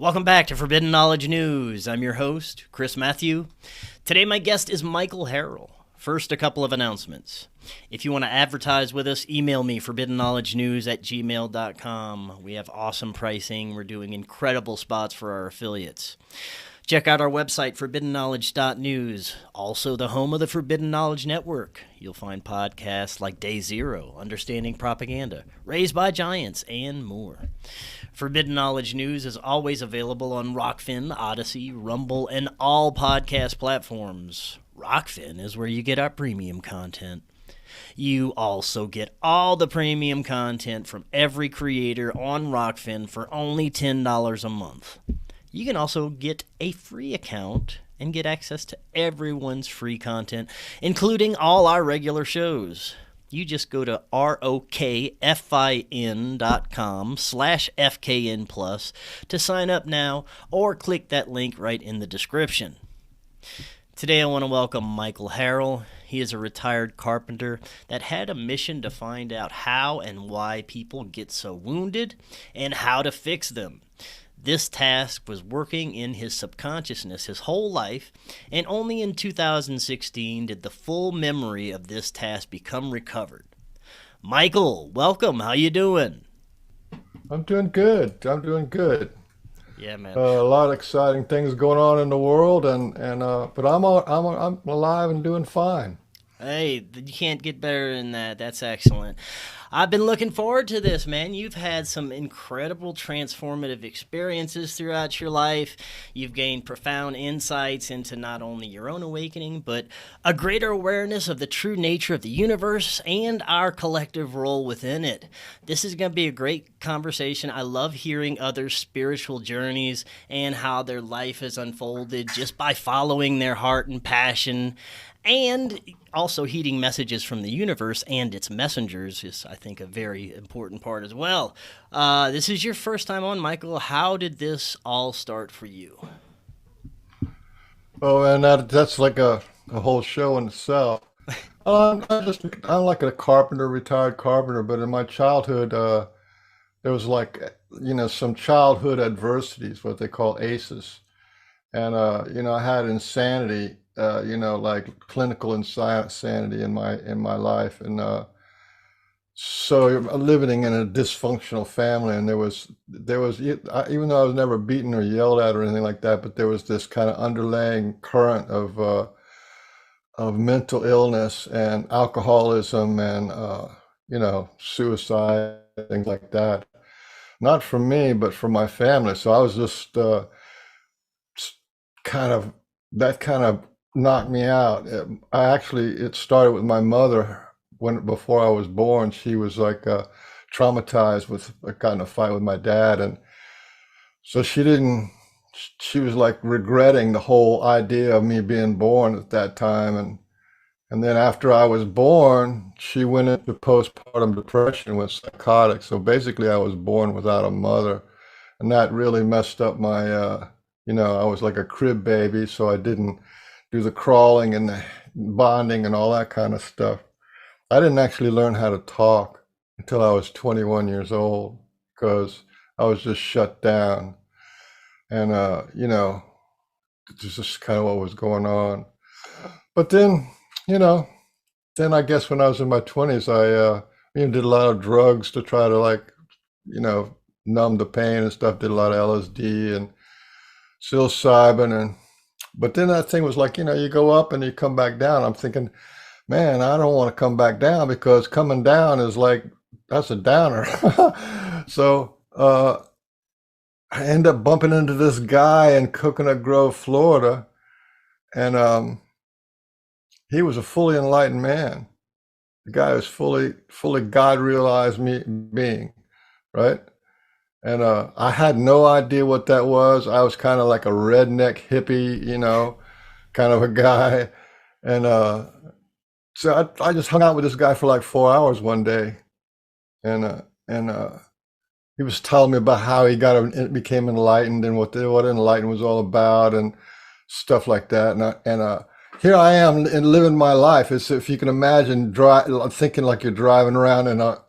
Welcome back to Forbidden Knowledge News. I'm your host, Chris Mathieu. Today my guest is Michael Harrell. First, a couple of announcements. If you want to advertise with us, email me, forbiddenknowledgenews@gmail.com. We have awesome pricing. We're doing incredible spots for our affiliates. Check out our website, forbiddenknowledge.news, also the home of the Forbidden Knowledge Network. You'll find podcasts like Day Zero, Understanding Propaganda, Raised by Giants, and more. Forbidden Knowledge News is always available on Rockfin, Odyssey, Rumble, and all podcast platforms. Rockfin is where you get our premium content. You also get all the premium content from every creator on Rockfin for only $10 a month. You can also get a free account and get access to everyone's free content, including all our regular shows. You just go to rokfin.com/FKN Plus to sign up now, or click that link right in the description. Today I want to welcome Michael Harrell. He is a retired carpenter that had a mission to find out how and why people get so wounded and how to fix them. This task was working in his subconsciousness his whole life, and only in 2016 did the full memory of this task become recovered. Michael, welcome. How you doing? I'm doing good. Yeah, man. A lot of exciting things going on in the world, but I'm alive and doing fine. Hey, you can't get better than that. That's excellent. I've been looking forward to this, man. You've had some incredible transformative experiences throughout your life. You've gained profound insights into not only your own awakening, but a greater awareness of the true nature of the universe and our collective role within it. This is going to be a great conversation. I love hearing others' spiritual journeys and how their life has unfolded just by following their heart and passion. And also heeding messages from the universe and its messengers is, I think, a very important part as well. This is your first time on, Michael. How did this all start for you? Oh, and that's like a whole show in itself. I'm like a carpenter, retired carpenter, but in my childhood, there was some childhood adversities, what they call ACEs, and I had insanity. Like clinical insanity in my life, and so living in a dysfunctional family, and there was even though I was never beaten or yelled at or anything like that, but there was this kind of underlying current of mental illness and alcoholism and suicide, things like that. Not for me, but for my family. So I was just kind of that kind of knocked me out. It started with my mother. Before I was born, she was like traumatized with a kind of fight with my dad, and so she was like regretting the whole idea of me being born at that time, and then after I was born, she went into postpartum depression with psychotics. So basically I was born without a mother, and that really messed up my I was like a crib baby, so I didn't do the crawling and the bonding and all that kind of stuff. I didn't actually learn how to talk until I was 21 years old because I was just shut down. And, this is kind of what was going on. But then I guess when I was in my 20s, I did a lot of drugs to try to numb the pain and stuff, did a lot of LSD and psilocybin, but then that thing was like, you go up and you come back down. I'm thinking, man, I don't want to come back down because coming down is like, that's a downer. So I end up bumping into this guy in Coconut Grove, Florida, and he was a fully enlightened man. The guy was fully God realized being, right? And I had no idea what that was. I was kind of like a redneck hippie, kind of a guy. And so I just hung out with this guy for like 4 hours one day. And he was telling me about how he became enlightened and what enlightened was all about and stuff like that. And here I am and living my life. It's, if you can imagine, thinking like you're driving around in a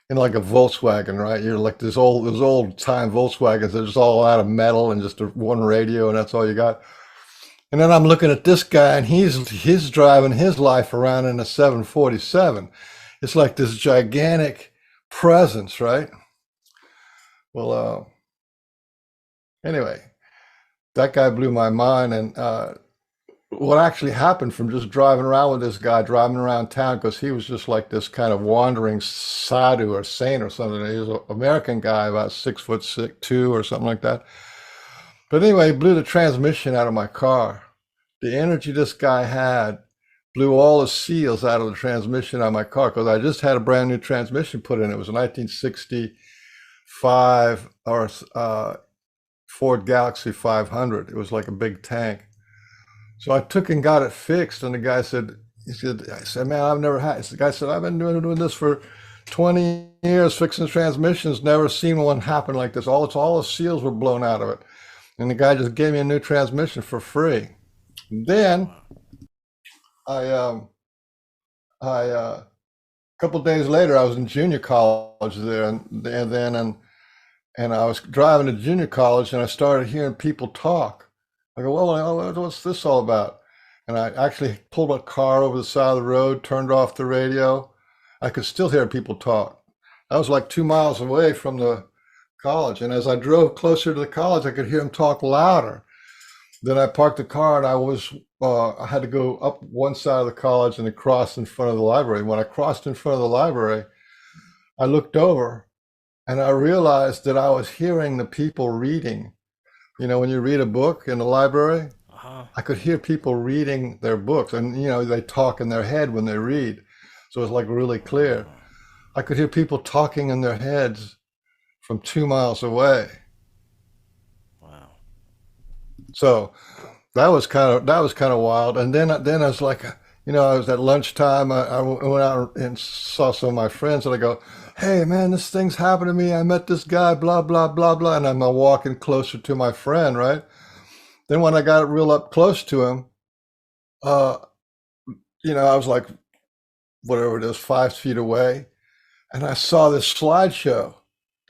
in like a Volkswagen, right? You're like those old time Volkswagens that are just all out of metal and just one radio and that's all you got. And then I'm looking at this guy and he's driving his life around in a 747. It's like this gigantic presence, right? Well, anyway, that guy blew my mind. And what actually happened from just driving around with this guy, driving around town, because he was just like this kind of wandering sadhu or saint or something. He was an American guy, about 6'2" or something like that. But anyway, he blew the transmission out of my car. The energy this guy had blew all the seals out of the transmission on my car, because I just had a brand new transmission put in. It was a 1965 or Ford Galaxy 500. It was like a big tank. So I took and got it fixed, and the guy said, I said, man, I've never had. The guy said, I've been doing this for 20 years, fixing transmissions, never seen one happen like this. All the seals were blown out of it. And the guy just gave me a new transmission for free. Then a couple of days later, I was in junior college there, and I was driving to junior college, and I started hearing people talk. I go, well, what's this all about? And I actually pulled a car over the side of the road, turned off the radio. I could still hear people talk. I was like 2 miles away from the college, and as I drove closer to the college, I could hear them talk louder. Then I parked the car, and I had to go up one side of the college and then cross in front of the library. When I crossed in front of the library, I looked over, and I realized that I was hearing the people reading. You know, when you read a book in the library, I could hear people reading their books, and they talk in their head when they read. So it's like really clear. I could hear people talking in their heads from 2 miles away. Wow. So that was kind of wild. And then I was like, I was at lunchtime. I went out and saw some of my friends, and I go, hey man, this thing's happened to me. I met this guy, blah, blah, blah, blah. And I'm walking closer to my friend, right? Then when I got real up close to him, I was like, whatever it is, 5 feet away. And I saw this slideshow.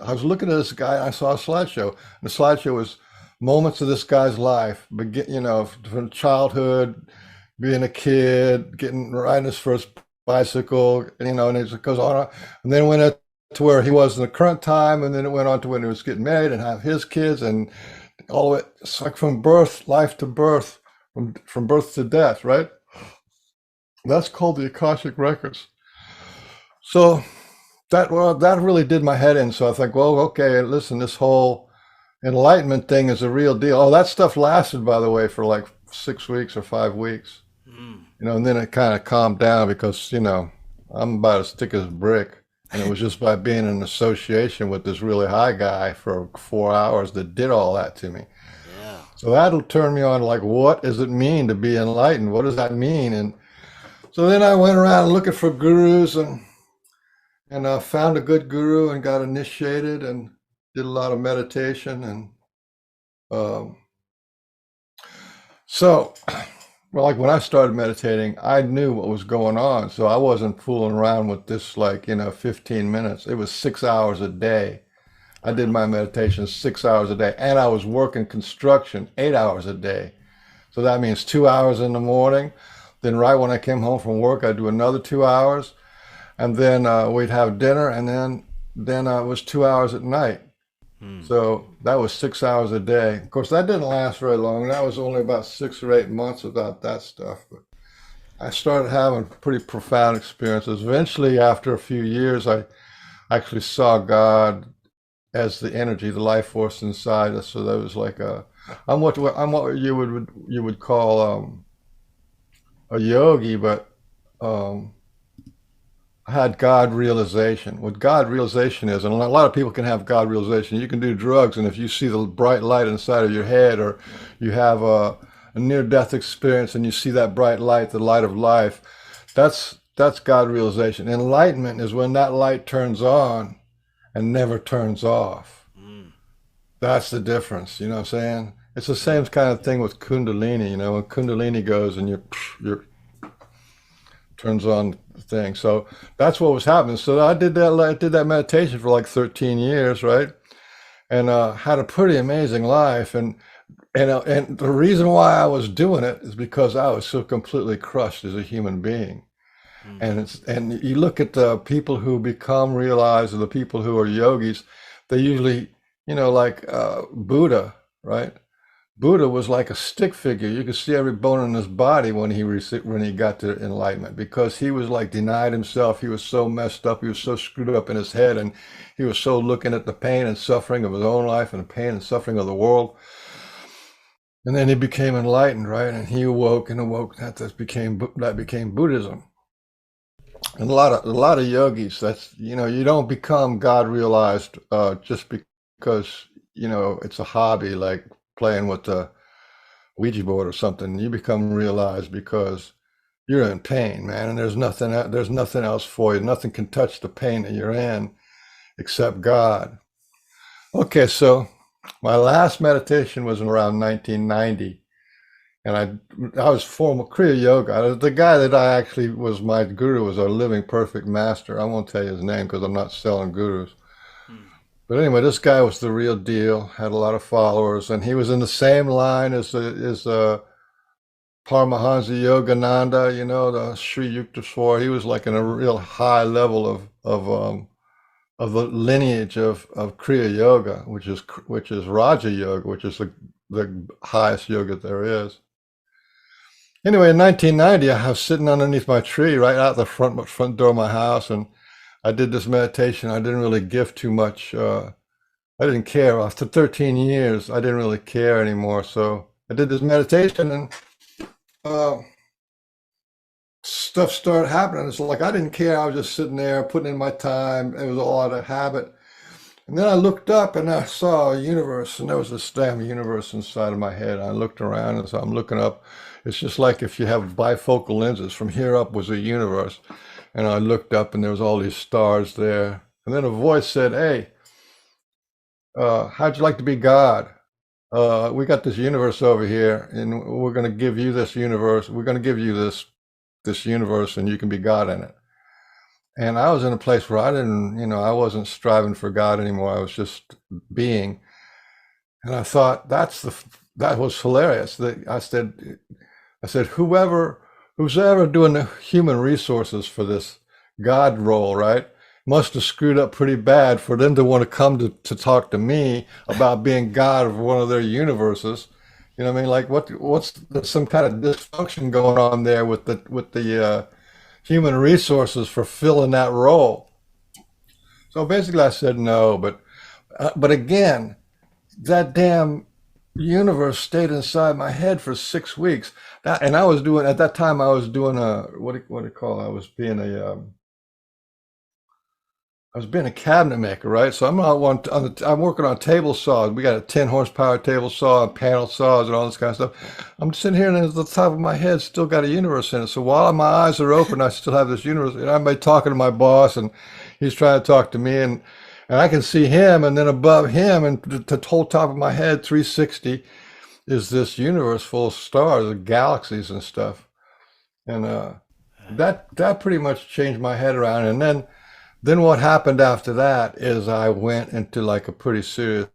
I was looking at this guy, and I saw a slideshow. And the slideshow was moments of this guy's life, from childhood, being a kid, riding his first bicycle, and it goes on. And then it went to where he was in the current time, and then it went on to when he was getting married and have his kids, and all of it. It's like from birth, life to birth, from birth to death, right? That's called the Akashic Records. So that really did my head in. So I think, well, okay, listen, this whole enlightenment thing is a real deal. Oh, that stuff lasted, by the way, for like 6 weeks or 5 weeks. And then it kind of calmed down because, I'm about as thick as a brick. And it was just by being in association with this really high guy for 4 hours that did all that to me. Yeah. So that'll turn me on, like, what does it mean to be enlightened? What does that mean? And so then I went around looking for gurus and found a good guru and got initiated and did a lot of meditation. And so, well, like when I started meditating, I knew what was going on. So I wasn't fooling around with this, 15 minutes. It was 6 hours a day. I did my meditation 6 hours a day. And I was working construction 8 hours a day. So that means 2 hours in the morning. Then right when I came home from work, I'd do another 2 hours. And then we'd have dinner. And then it was 2 hours at night. So that was 6 hours a day. Of course, that didn't last very long. That was only about 6 or 8 months without that stuff. But I started having pretty profound experiences. Eventually, after a few years, I actually saw God as the energy, the life force inside us. So that was like I'm what you would call a yogi, but had God realization. What God realization is, and a lot of people can have God realization. You can do drugs, and if you see the bright light inside of your head, or you have a near-death experience and you see that bright light, the light of life, that's God realization. Enlightenment is when that light turns on and never turns off. That's the difference. You know what I'm saying? It's the same kind of thing with Kundalini. When Kundalini goes and you're turns on the thing. So that's what was happening. So I did that meditation for like 13 years, right? And had a pretty amazing life. And the reason why I was doing it is because I was so completely crushed as a human being. Mm-hmm. And you look at the people who become realized, or the people who are yogis, they usually, like Buddha, right? Buddha was like a stick figure. You could see every bone in his body when he got to enlightenment, because he was like denied himself. He was so messed up. He was so screwed up in his head, and he was so looking at the pain and suffering of his own life and the pain and suffering of the world. And then he became enlightened, right? And he awoke and awoke. That became Buddhism. And a lot of yogis, that's, you don't become God realized just because, it's a hobby like playing with the Ouija board or something. You become realized because you're in pain, man, and there's nothing else for you. Nothing can touch the pain that you're in except God. Okay, so my last meditation was in around 1990, and I was formal Kriya Yoga. The guy that I actually was my guru was a living perfect master. I won't tell you his name because I'm not selling gurus. Hmm. But anyway, this guy was the real deal. Had a lot of followers, and he was in the same line as Paramahansa Yogananda. The Sri Yukteswar. He was like in a real high level of the lineage of Kriya Yoga, which is Raja Yoga, which is the highest yoga there is. Anyway, in 1990, I was sitting underneath my tree right out the front door of my house, and I did this meditation. I didn't really give too much. I didn't care. After 13 years, I didn't really care anymore. So I did this meditation, and uh, stuff started happening. It's like I didn't care. I was just sitting there putting in my time. It was all out of habit. And then I looked up and I saw a universe, and there was this damn universe inside of my head. I looked around, and so I'm looking up. It's just like if you have bifocal lenses. From here up was a universe. And I looked up, and there was all these stars there. And then a voice said, "Hey, how'd you like to be God? We got this universe over here, and we're going to give you this universe. We're going to give you this universe, and you can be God in it." And I was in a place where I didn't, I wasn't striving for God anymore. I was just being. And I thought that was hilarious. I said, who's ever doing the human resources for this God role, right? Must have screwed up pretty bad for them to want to come to talk to me about being God of one of their universes. You know what I mean? Like what's some kind of dysfunction going on there with the human resources for filling that role? So basically I said no, but again, that damn universe stayed inside my head for 6 weeks. And I was doing, at that time, I was doing what do you call it? I was being a cabinet maker, right? So I'm working on table saws. We got a 10 horsepower table saw, and panel saws, and all this kind of stuff. I'm sitting here, and at the top of my head, still got a universe in it. So while my eyes are open, I still have this universe. And I'm talking to my boss, and he's trying to talk to me, and I can see him, and then above him, and the whole top of my head, 360, is this universe full of stars, galaxies, and stuff. And that pretty much changed my head around. And then what happened after that is I went into like a pretty serious,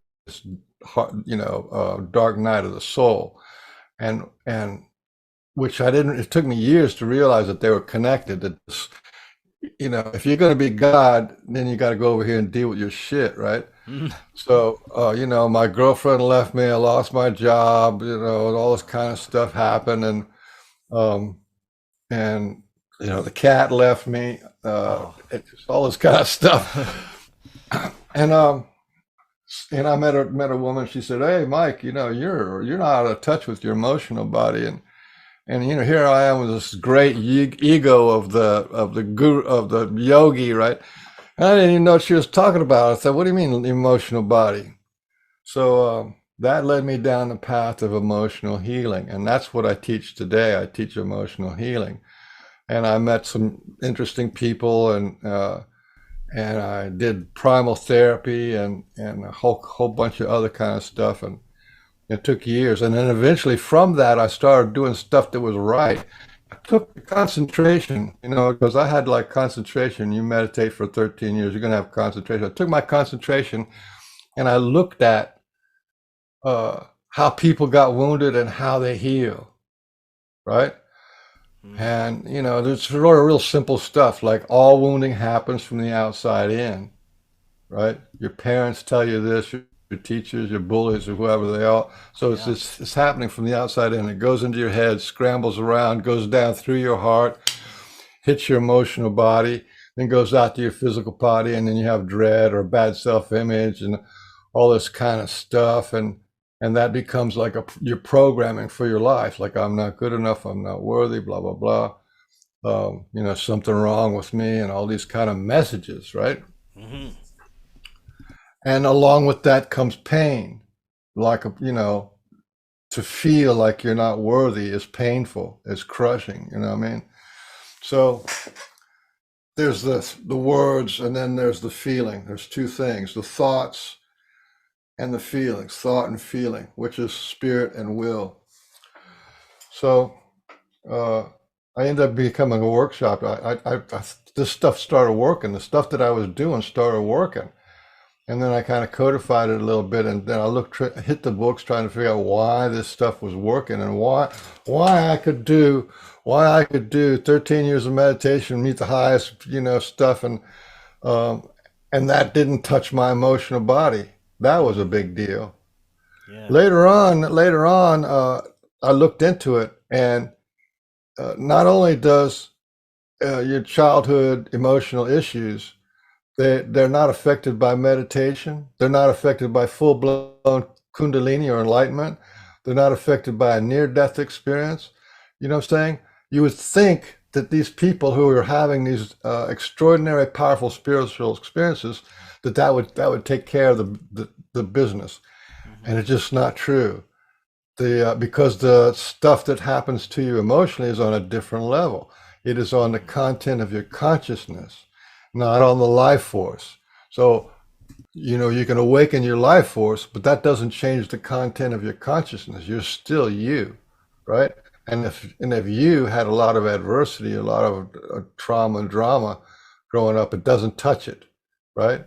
dark night of the soul, and which I didn't. It took me years to realize that they were connected. That if you're going to be God, then you got to go over here and deal with your shit, right? So, my girlfriend left me. I lost my job. All this kind of stuff happened, um, and the cat left me. Oh. Just all this kind of stuff. And I met a woman. She said, "Hey, Mike, you're not out of touch with your emotional body." And here I am with this great ego of the guru, of the yogi, right? And I didn't even know what she was talking about. I said, "What do you mean emotional body?" So that led me down the path of emotional healing, and that's what I teach today. I teach emotional healing, and I met some interesting people, and I did primal therapy and a whole bunch of other kind of stuff, and it took years. And then eventually from that, I started doing stuff that was right. took concentration, because I had like concentration. You meditate for 13 years, you're going to have concentration. I took my concentration and I looked at how people got wounded and how they heal, right? And, there's a lot of real simple stuff like all wounding happens from the outside in, right? Your parents tell you this, your teachers, your bullies, or whoever they are. So it's happening from the outside in. It goes into your head, scrambles around, goes down through your heart, hits your emotional body, then goes out to your physical body, and then you have dread or bad self-image and all this kind of stuff. And that becomes like your programming for your life. Like, I'm not good enough, I'm not worthy, blah, blah, blah. Something wrong with me, and all these kind of messages, right? Mm-hmm. And along with that comes pain, like, to feel like you're not worthy is painful, is crushing, you know what I mean? So there's the words, and then there's the feeling. There's two things, the thoughts and the feelings, thought and feeling, which is spirit and will. So I ended up becoming a workshop. This stuff started working. The stuff that I was doing started working. And then I kind of codified it a little bit, and then I hit the books trying to figure out why this stuff was working and why I could do 13 years of meditation, meet the highest, stuff, and that didn't touch my emotional body. That was a big deal. Yeah. Later on, I looked into it, and not only does your childhood emotional issues, they're not affected by meditation. They're not affected by full-blown Kundalini or enlightenment. They're not affected by a near-death experience. You know what I'm saying? You would think that these people who are having these extraordinary, powerful spiritual experiences, that would take care of the business, and it's just not true. Because the stuff that happens to you emotionally is on a different level. It is on the content of your consciousness, not on the life force. So, you can awaken your life force, but that doesn't change the content of your consciousness. You're still you, right? And if you had a lot of adversity, a lot of trauma and drama growing up, it doesn't touch it, right?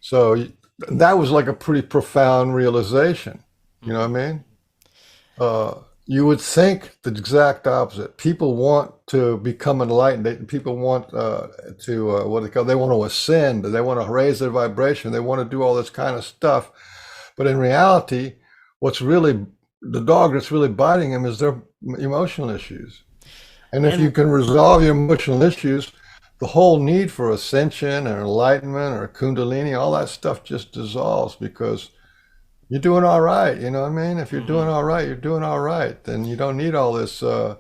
So that was like a pretty profound realization. You know what I mean? You would think the exact opposite. People want to become enlightened. People want they want to ascend. They want to raise their vibration. They want to do all this kind of stuff. But in reality, the dog that's really biting them is their emotional issues. And if you can resolve your emotional issues, the whole need for ascension or enlightenment or Kundalini, all that stuff just dissolves, because you're doing all right. You know what I mean? If you're doing all right, you're doing all right. Then you don't need all this, you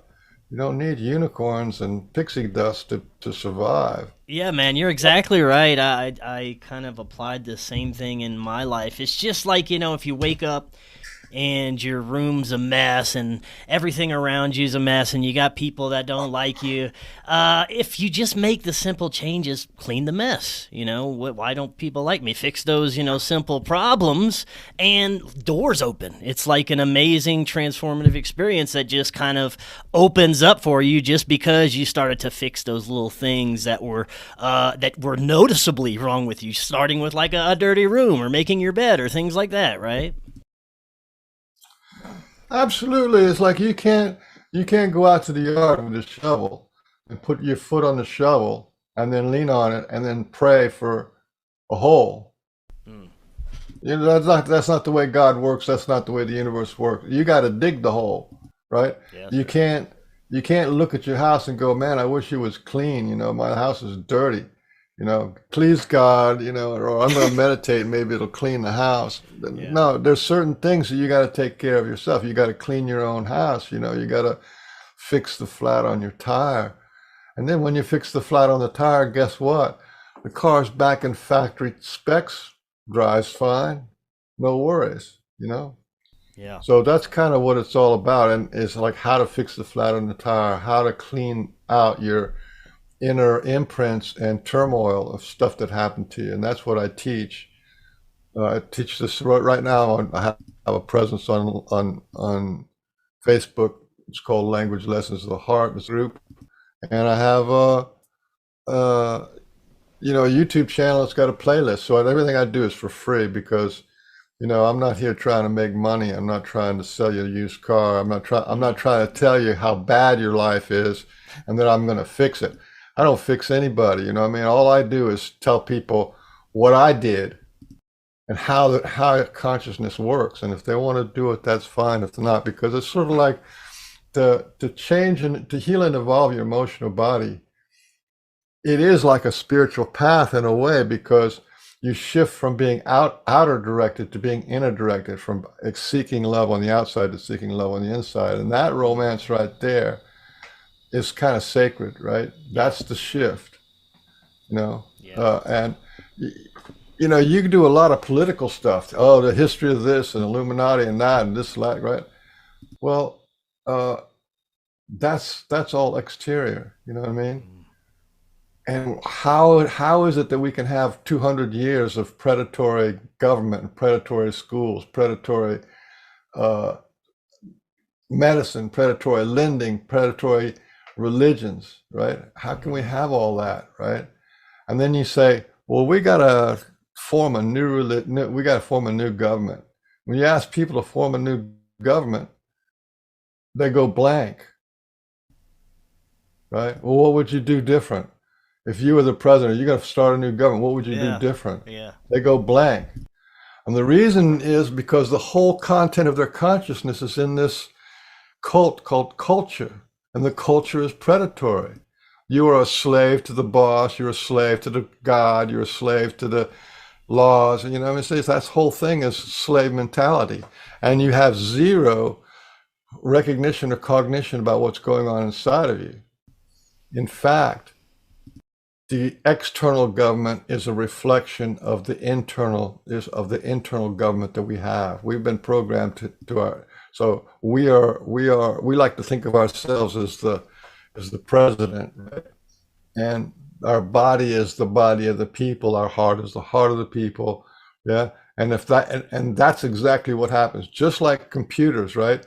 don't need unicorns and pixie dust to survive. Yeah, man, you're exactly right. I kind of applied the same thing in my life. It's just like, if you wake up and your room's a mess and everything around you's a mess and you got people that don't like you, if you just make the simple changes, clean the mess, why don't people like me? Fix those, simple problems, and doors open. It's like an amazing transformative experience that just kind of opens up for you just because you started to fix those little things that were noticeably wrong with you, starting with like a dirty room or making your bed or things like that, right? Absolutely. It's like you can't go out to the yard with a shovel and put your foot on the shovel and then lean on it and then pray for a hole. That's not the way God works. That's not the way the universe works. You got to dig the hole, right? Yes, you can't look at your house and go, man, I wish it was clean. My house is dirty. Please God, or I'm going to meditate, maybe it'll clean the house. Yeah. No, there's certain things that you got to take care of yourself. You got to clean your own house. You got to fix the flat on your tire. And then when you fix the flat on the tire, guess what? The car's back in factory specs, drives fine, no worries, Yeah. So that's kind of what it's all about. And it's like how to fix the flat on the tire, how to clean out your inner imprints and turmoil of stuff that happened to you. And that's what I teach. I teach this right now. I have a presence on Facebook It's called Language Lessons of the Heart, this group. And I have uh, a YouTube channel that's got a playlist. So everything I do is for free because, I'm not here trying to make money. I'm not trying to sell you a used car. I'm not trying to tell you how bad your life is and that I'm going to fix it. I don't fix anybody, I mean? All I do is tell people what I did and how consciousness works. And if they want to do it, that's fine. If not, because it's sort of like to change and to heal and evolve your emotional body, it is like a spiritual path in a way, because you shift from being outer directed to being inner directed, from seeking love on the outside to seeking love on the inside. And that romance right there is kind of sacred, right? That's the shift, and you can do a lot of political stuff. Oh, the history of this and Illuminati and that and this, that, right? Well, that's all exterior. You know what I mean? And how is it that we can have 200 years of predatory government and predatory schools, predatory medicine, predatory lending, predatory religions, right? How can we have all that, right? And then you say, well, we got to form a we got to form a new government. When you ask people to form a new government, they go blank, right? Well, what would you do different? If you were the president, you're going to start a new government, what would you do different? Yeah. They go blank. And the reason is because the whole content of their consciousness is in this cult called culture. And the culture is predatory. You are a slave to the boss. You're a slave to the God. You're a slave to the laws. And, that whole thing is slave mentality. And you have zero recognition or cognition about what's going on inside of you. In fact, the external government is a reflection of the internal government that we have. We've been programmed so we like to think of ourselves as the president, right? And our body is the body of the people. Our heart is the heart of the people. Yeah. And and that's exactly what happens. Just like computers, right?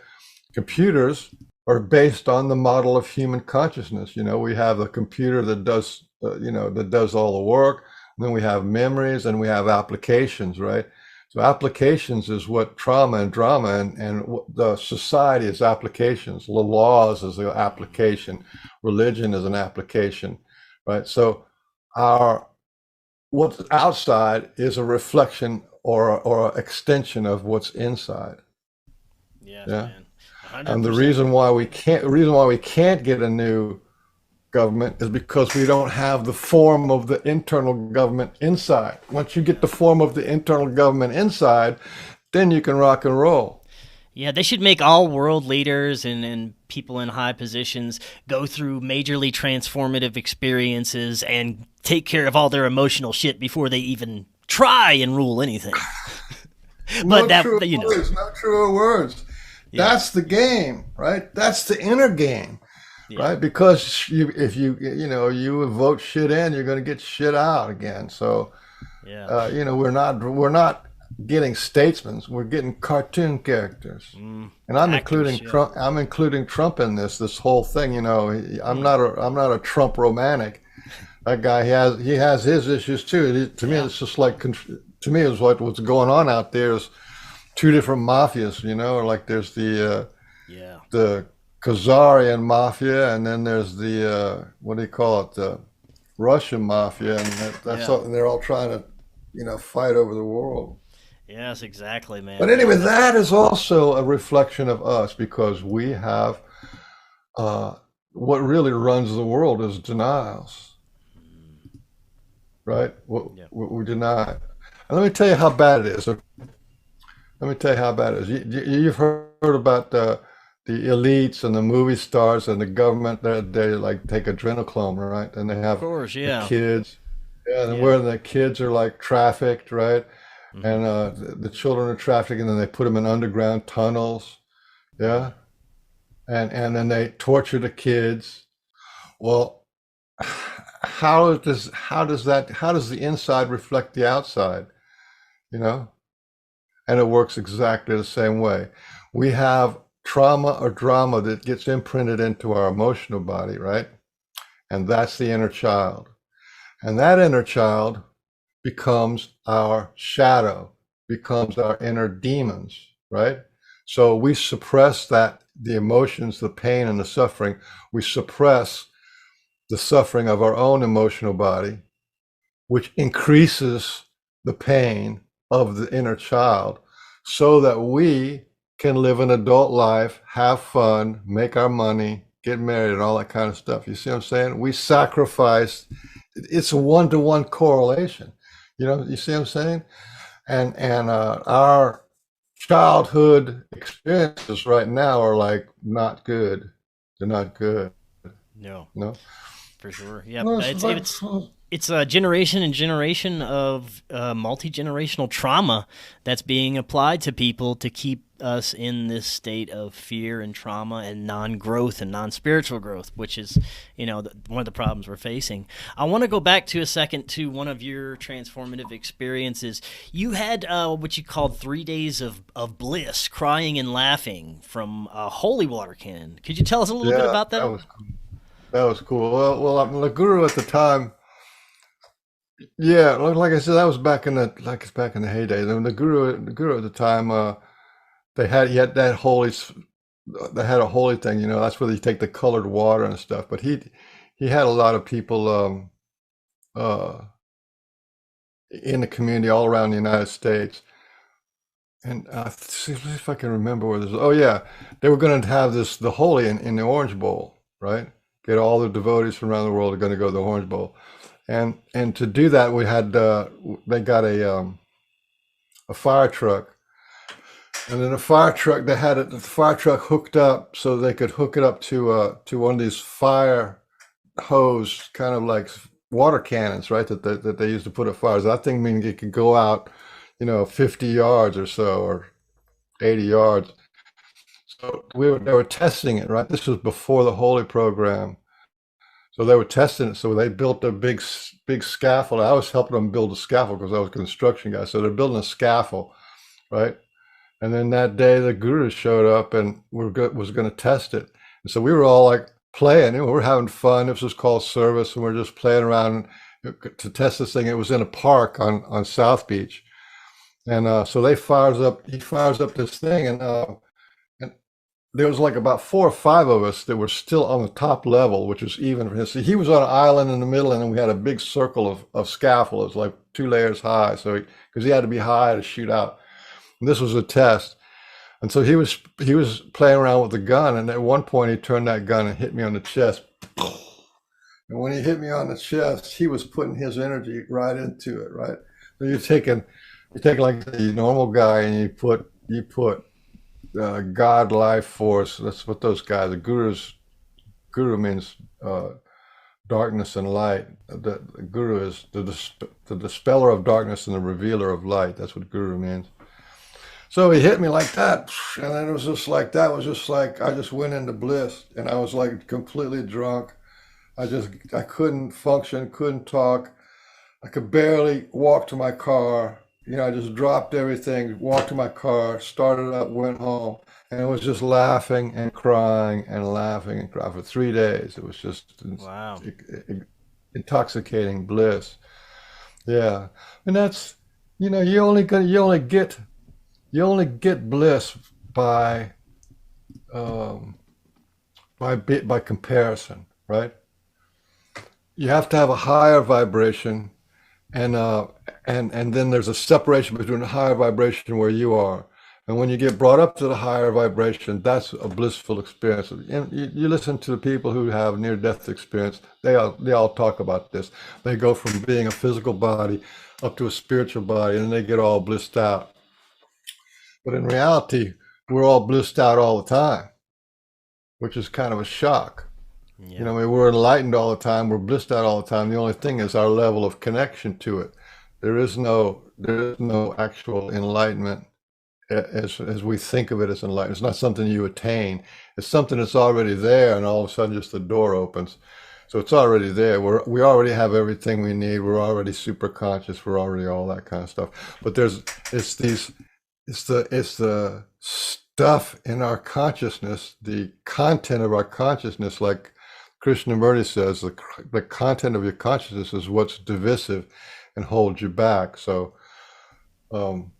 Computers are based on the model of human consciousness. We have a computer that does all the work. And then we have memories and we have applications, right? So applications is what trauma and drama and the society is applications. The laws is the application. Religion is an application, right? So what's outside is a reflection or an extension of what's inside. Yeah. Man. And the reason why we can't get a new government is because we don't have the form of the internal government inside. Once you get the form of the internal government inside, then you can rock and roll. Yeah, they should make all world leaders and people in high positions go through majorly transformative experiences and take care of all their emotional shit before they even try and rule anything. But no truer words. Yeah. That's the game, right? That's the inner game. Yeah. Right, because if you vote shit in, you're going to get shit out again. So, we're not getting statesmen; we're getting cartoon characters. And I'm including Trump. I'm including Trump in this whole thing. I'm not a Trump romantic. That guy he has his issues too. To me, it's just like it's like what's going on out there is two different mafias. Like there's the Khazarian mafia, and then there's the what do you call it, the Russian mafia, and that's all, and they're all trying to fight over the world. Yes, exactly, man. But anyway, that is also a reflection of us, because we have what really runs the world is denials, right? We deny. And let me tell you how bad it is. You've heard about the elites and the movie stars and the government. They like take adrenochrome, right? And they have, of course, the kids, and where the kids are like trafficked, right? Mm-hmm. And the children are trafficked, and then they put them in underground tunnels, and then they torture the kids. Well, how does the inside reflect the outside? And it works exactly the same way. We have trauma or drama that gets imprinted into our emotional body, right? And that's the inner child. And that inner child becomes our shadow, becomes our inner demons, right? So we suppress that, the emotions, the pain, and the suffering. We suppress the suffering of our own emotional body, which increases the pain of the inner child, so that we can live an adult life, have fun, make our money, get married, and all that kind of stuff. You see what I'm saying? We sacrifice. It's a one-to-one correlation. You see what I'm saying? And our childhood experiences right now are like not good. They're not good. No, No. for sure. Yeah, Well, it's a generation and generation of multi-generational trauma that's being applied to people to keep us in this state of fear and trauma and non-growth and non-spiritual growth, which is, one of the problems we're facing. I want to go back to a second to one of your transformative experiences. You had what you called 3 days of bliss, crying and laughing from a holy water cannon. Could you tell us a little bit yeah, about that? that was cool. Well, the guru at the time. Yeah, like I said, that was it's back in the heyday. The guru at the time, he had that they had a holy thing. That's where they take the colored water and stuff. But he had a lot of people uh, in the community all around the United States. And see if I can remember where this. Oh yeah, they were going to have the holy in the Orange Bowl, right? Get all the devotees from around the world are going to go to the Orange Bowl. And to do that, we had they got a fire truck, and then the fire truck the fire truck hooked up so they could hook it up to one of these fire hose, kind of like water cannons, right? That they used to put out fires. That thing means it could go out, 50 yards or so, or 80 yards. So they were testing it, right? This was before the Holy program. So they were testing it. So they built a big scaffold. I was helping them build a scaffold because I was a construction guy. So they're building a scaffold, right? And then that day the guru showed up and was going to test it. And so we were all like playing. We're having fun. This was called service, and we're just playing around to test this thing. It was in a park on South Beach, and so he fires up this thing, and there was like about 4 or 5 of us that were still on the top level, which was even for him. See, he was on an island in the middle, and then we had a big circle of scaffold. It was like 2 layers high, so because he had to be high to shoot out. And this was a test, and so he was playing around with the gun, and at one point he turned that gun and hit me on the chest. And when he hit me on the chest, he was putting his energy right into it, right? So you're taking like the normal guy, and you put God, life force. That's what those guys. Guru means darkness and light. The guru is the dispeller of darkness and the revealer of light. That's what guru means. So he hit me like that, and then it was just like that. Was just like I just went into bliss, and I was like completely drunk. I couldn't function, couldn't talk. I could barely walk to my car. I just dropped everything, walked to my car, started up, went home, and it was just laughing and crying and laughing and crying for 3 days. It was just Wow. intoxicating bliss. Yeah, and that's you only get bliss by by comparison, right? You have to have a higher vibration, and then there's a separation between the higher vibration where you are, and when you get brought up to the higher vibration, that's a blissful experience. And you listen to the people who have near-death experience; they all talk about this. They go from being a physical body up to a spiritual body, and then they get all blissed out. But in reality, we're all blissed out all the time, which is kind of a shock. Yeah. We're enlightened all the time. We're blissed out all the time. The only thing is our level of connection to it. There is no actual enlightenment as we think of it as enlightenment. It's not something you attain. It's something that's already there, and all of a sudden just the door opens. So it's already there. We already have everything we need. We're already super conscious. We're already all that kind of stuff. But it's the stuff in our consciousness, the content of our consciousness, like Krishnamurti says, the content of your consciousness is what's divisive and holds you back. So um,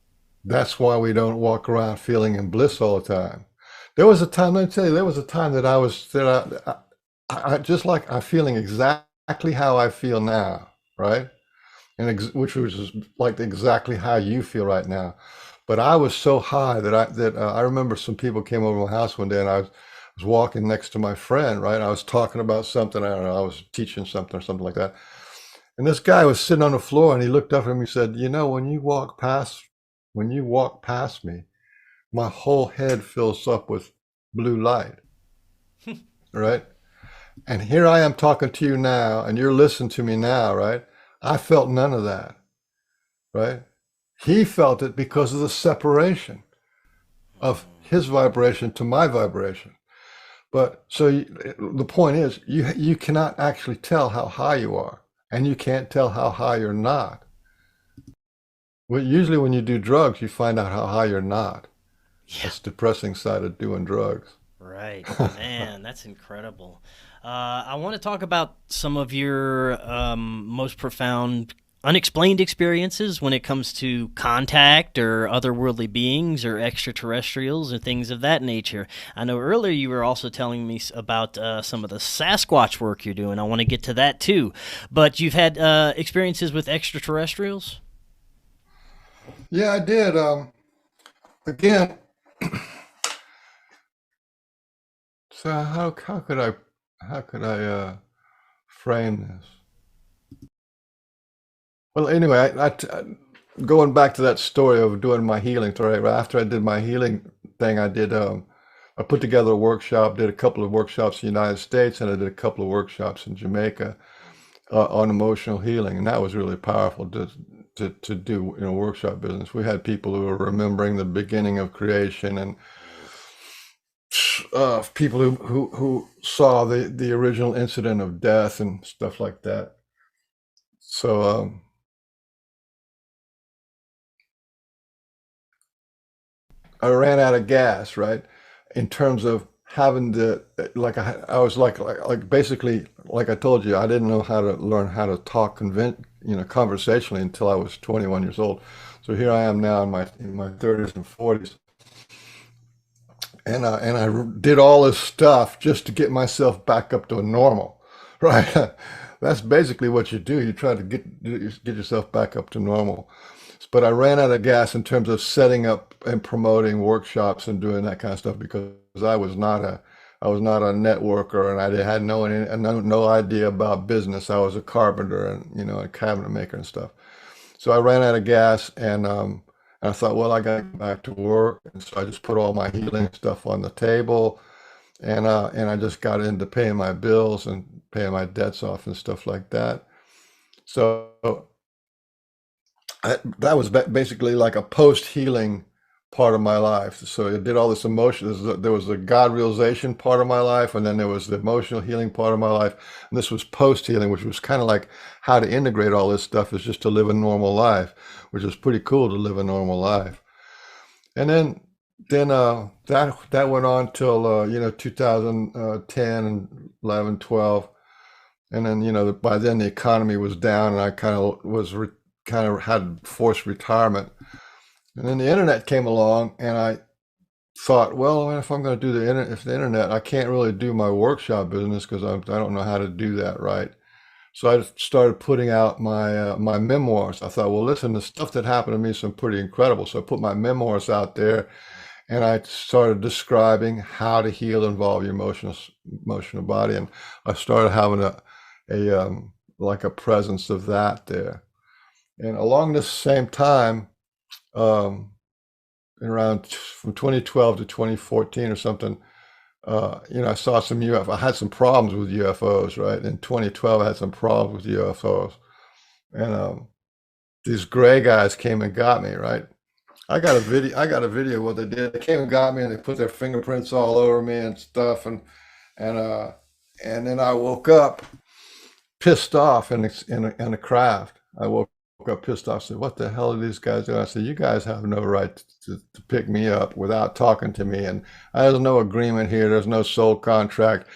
that's why we don't walk around feeling in bliss all the time. There was a time, let me tell you, there was a time that I just like I'm feeling exactly how I feel now, right? Which was like exactly how you feel right now. But I was so high that I remember some people came over to my house one day, and I was walking next to my friend, right? I was talking about something, I don't know, I was teaching something or something like that. And this guy was sitting on the floor, and he looked up at me and said, "You know, when you walk past me, my whole head fills up with blue light, right? And here I am talking to you now, and you're listening to me now, right? I felt none of that, right? He felt it because of the separation of his vibration to my vibration. But so the point is, you cannot actually tell how high you are, and you can't tell how high you're not. Well, usually when you do drugs, you find out how high you're not. Yeah. That's the depressing side of doing drugs. Right. Man, that's incredible. I want to talk about some of your most profound unexplained experiences when it comes to contact or otherworldly beings or extraterrestrials or things of that nature. I know earlier you were also telling me about some of the Sasquatch work you're doing. I want to get to that too. But you've had experiences with extraterrestrials? Yeah, I did. Again, so how could I frame this? Well, anyway, going back to that story of doing my healing, right? After I did my healing thing, I put together a workshop, did a couple of workshops in the United States, and I did a couple of workshops in Jamaica on emotional healing, and that was really powerful to do in a workshop business. We had people who were remembering the beginning of creation, and people who saw the original incident of death and stuff like that. So I ran out of gas, right? In terms of having to, I was like basically, like I told you, I didn't know how to learn how to talk conversationally until I was 21 years old. So here I am now in my 30s and 40s, and I did all this stuff just to get myself back up to a normal, right? That's basically what you do. You try to get yourself back up to normal. But I ran out of gas in terms of setting up and promoting workshops and doing that kind of stuff because I was not a networker, and I had no idea about business. I was a carpenter and a cabinet maker and stuff. So I ran out of gas, and I thought, well, I got to get back to work, and so I just put all my healing stuff on the table, and I just got into paying my bills and paying my debts off and stuff like that. So that was basically like a post-healing part of my life. So it did all this emotion. There was the God realization part of my life, and then there was the emotional healing part of my life. And this was post-healing, which was kind of like how to integrate all this stuff is just to live a normal life, which is pretty cool to live a normal life. And then that went on till 2010 and 11, 12. And then by then the economy was down, and I kind of had forced retirement. And then the internet came along, and I thought, well, if I'm going to do the internet, I can't really do my workshop business because I don't know how to do that right. So I started putting out my memoirs. I thought, well, listen, the stuff that happened to me is some pretty incredible. So I put my memoirs out there, and I started describing how to heal and involve your emotional body, and I started having a like a presence of that there. And along this same time, um, around from 2012 to 2014 or something, I saw some UFO. I had some problems with UFOs, right? In 2012, I had some problems with UFOs, and these gray guys came and got me, right? I got a video. I got a video of what they did. They came and got me, and they put their fingerprints all over me and stuff, and uh, and then I woke up pissed off in the craft. I woke up pissed off. I said, what the hell are these guys doing? I said, you guys have no right to pick me up without talking to me. And there's no agreement here. There's no soul contract,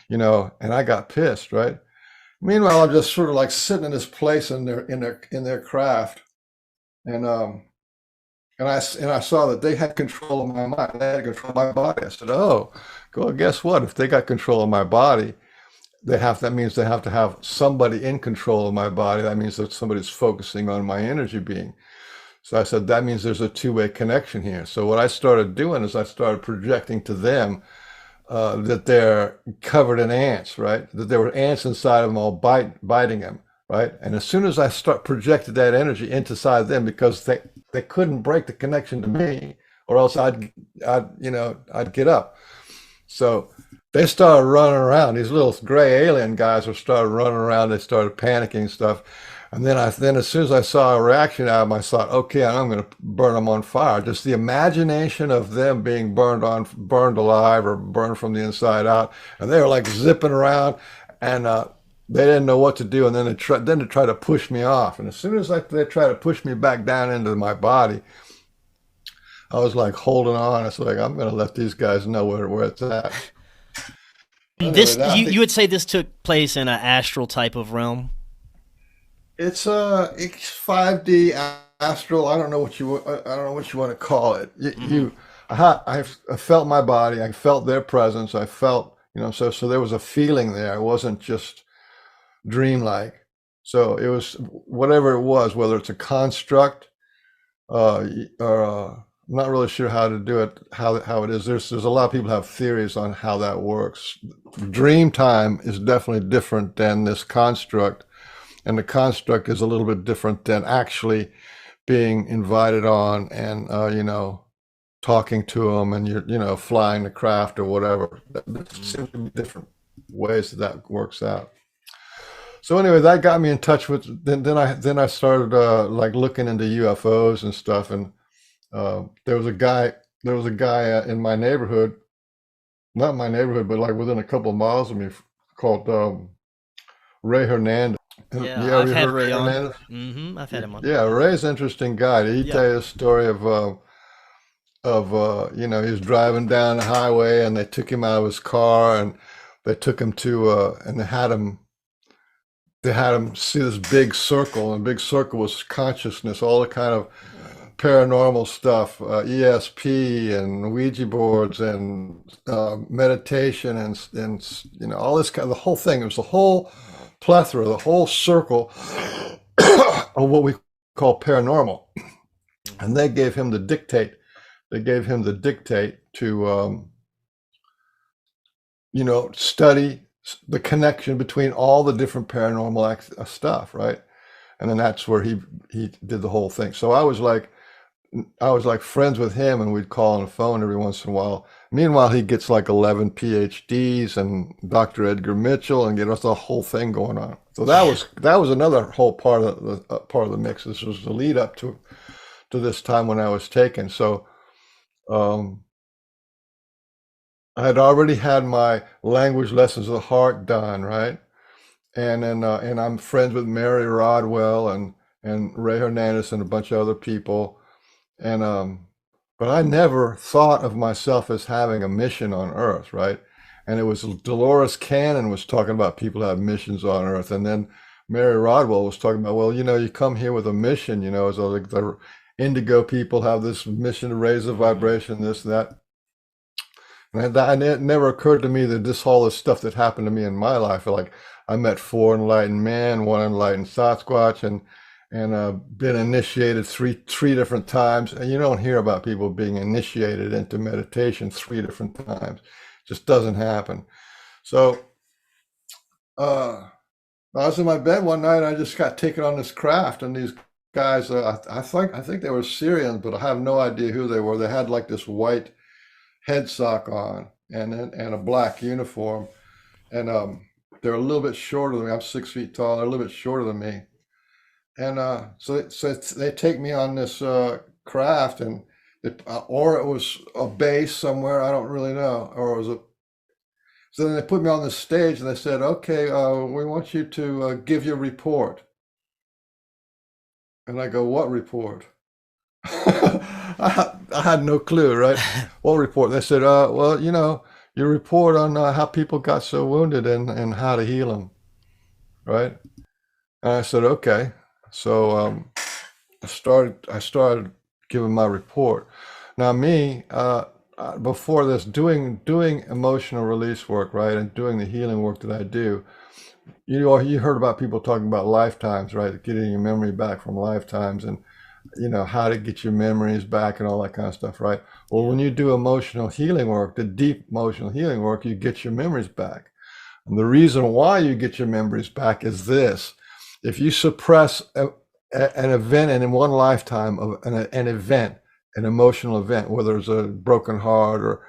and I got pissed, right? Meanwhile, I'm just sort of like sitting in this place in their craft. And I saw that they had control of my mind. They had control of my body. I said, oh, well, guess what? If they got control of my body, that means they have to have somebody in control of my body. That means that somebody's focusing on my energy being. So I said, that means there's a two-way connection here. So what I started doing is I started projecting to them that they're covered in ants, right? That there were ants inside of them all biting them, right? And as soon as I projected that energy inside them, because they couldn't break the connection to me, or else I'd get up. So they started running around. These little gray alien guys were started running around. They started panicking and stuff. And then as soon as I saw a reaction out of them, I thought, okay, I'm going to burn them on fire. Just the imagination of them being burned alive or burned from the inside out. And they were like zipping around, and they didn't know what to do. And then they tried to push me off. And as soon as they tried to push me back down into my body, I was like holding on. It's like, I'm going to let these guys know where it's at. This you would say this took place in an astral type of realm? It's 5D astral. I don't know what you want to call it. I felt my body. I felt their presence. I felt, so there was a feeling there. It wasn't just dreamlike. So it was whatever it was, whether it's a construct or I'm not really sure how to do it, how it is. There's a lot of people have theories on how that works. Dream time is definitely different than this construct, and the construct is a little bit different than actually being invited on and talking to them, and you're flying the craft or whatever. There seems to be different ways that works out. So anyway, that got me in touch with. Then I started like looking into UFOs and stuff, and there was a guy in my neighborhood, not my neighborhood, but like within a couple of miles of me, called Ray Hernandez. Yeah, Yeah, have I've you had heard of Ray Ray on. Hernandez? I've had him on. Yeah, Ray's an interesting guy. He Yeah. tell you a story of he was driving down the highway, and they took him out of his car, and they took him to and they had him see this big circle, and the big circle was consciousness, all the kind of paranormal stuff, ESP and Ouija boards and meditation and all this kind of the whole thing. It was the whole plethora, the whole circle of what we call paranormal. And they gave him the dictate. They gave him the dictate to study the connection between all the different paranormal stuff, right? And then that's where he did the whole thing. So I was like friends with him, and we'd call on the phone every once in a while. Meanwhile, he gets like 11 PhDs and Dr. Edgar Mitchell, and get us the whole thing going on. So that was another whole part of the mix. This was the lead up to this time when I was taken. So I had already had my language lessons of the heart done, right? And then and I'm friends with Mary Rodwell and Ray Hernandez and a bunch of other people. And but I never thought of myself as having a mission on Earth, right? And it was Dolores Cannon was talking about people have missions on Earth, and then Mary Rodwell was talking about, well, you come here with a mission, so like the indigo people have this mission to raise the vibration, this and that. And it never occurred to me that all this stuff that happened to me in my life, like I met 4 enlightened men, 1 enlightened Sasquatch, and been initiated three different times. And you don't hear about people being initiated into meditation 3 different times. It just doesn't happen. So I was in my bed one night. I just got taken on this craft, and these guys, I think they were Syrians, but I have no idea who they were. They had like this white head sock on and a black uniform, and they're a little bit shorter than me. I'm 6 feet tall. They're a little bit shorter than me. And so they take me on this craft, and or it was a base somewhere, I don't really know, or it was so then they put me on the stage, and they said, okay, we want you to give your report. And I go, what report? I had no clue, right? What report? They said, well, your report on how people got so wounded and how to heal them, right? And I said, okay. So I started giving my report. Now, me, before this, doing emotional release work, right, and doing the healing work that I do, you heard about people talking about lifetimes, right? Getting your memory back from lifetimes, and how to get your memories back and all that kind of stuff, right? Well, when you do emotional healing work, the deep emotional healing work, you get your memories back. And the reason why you get your memories back is this: if you suppress an event, and in one lifetime of an event, an emotional event, whether it's a broken heart or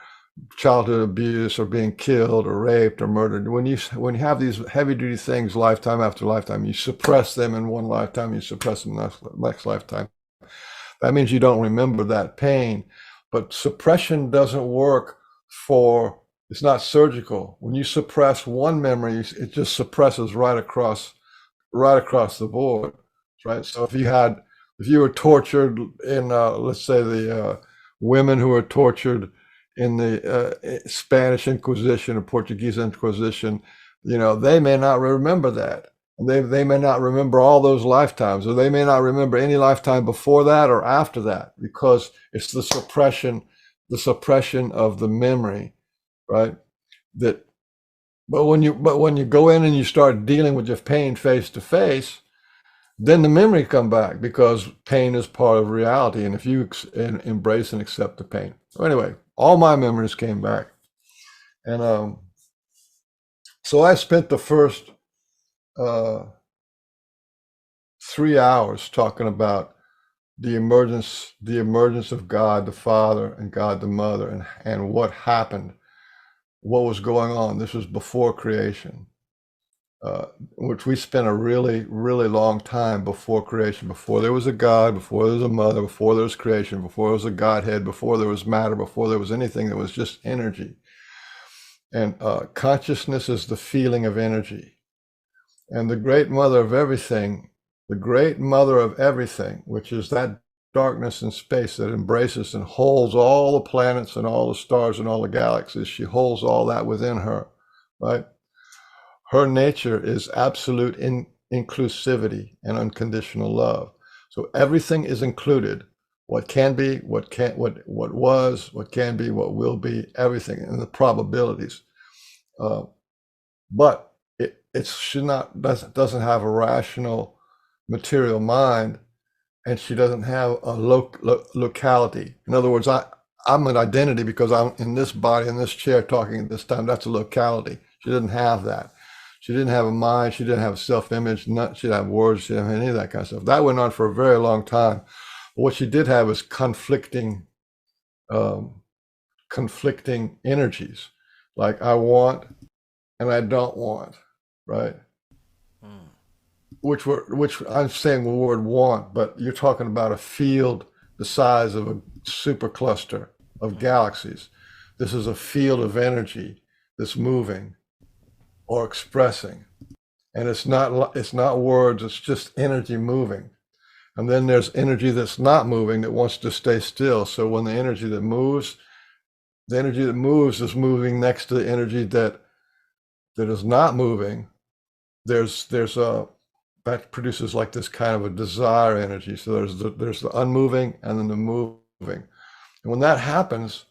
childhood abuse or being killed or raped or murdered, when you have these heavy duty things lifetime after lifetime, you suppress them in one lifetime, you suppress them next lifetime. That means you don't remember that pain. But suppression doesn't work it's not surgical. When you suppress one memory, it just suppresses right across the board, right? So if you were tortured in, let's say, the women who were tortured in the Spanish Inquisition or Portuguese Inquisition, they may not remember that. They may not remember all those lifetimes, or they may not remember any lifetime before that or after that, because it's the suppression of the memory, right? That, but when you go in and you start dealing with your pain face to face, then the memory come back, because pain is part of reality, and if you embrace and accept the pain. So anyway, all my memories came back, and so I spent the first 3 hours talking about the emergence of God the Father and God the Mother, and what happened, what was going on. This was before creation, which we spent a really, really long time before creation, before there was a God, before there was a mother, before there was creation, before there was a Godhead, before there was matter, before there was anything. That was just energy. And consciousness is the feeling of energy. And the great mother of everything, which is that darkness in space that embraces and holds all the planets and all the stars and all the galaxies, she holds all that within her, right? Her nature is absolute inclusivity and unconditional love. So everything is included. What can be, what was, what can be, what will be, everything, and the probabilities. But it should not doesn't have a rational material mind, and she doesn't have a locality. In other words, I'm an identity because I'm in this body, in this chair, talking at this time. That's a locality. She didn't have that. She didn't have a mind. She didn't have self-image. She didn't have words. She didn't have any of that kind of stuff. That went on for a very long time. But what she did have is conflicting energies, like I want and I don't want, right? Which I'm saying the word want, but you're talking about a field the size of a supercluster of galaxies. This is a field of energy that's moving or expressing, and it's not words. It's just energy moving. And then there's energy that's not moving, that wants to stay still. So when the energy that moves is moving next to the energy that is not moving, there's a that produces like this kind of a desire energy. So there's the unmoving and then the moving. And when that happens,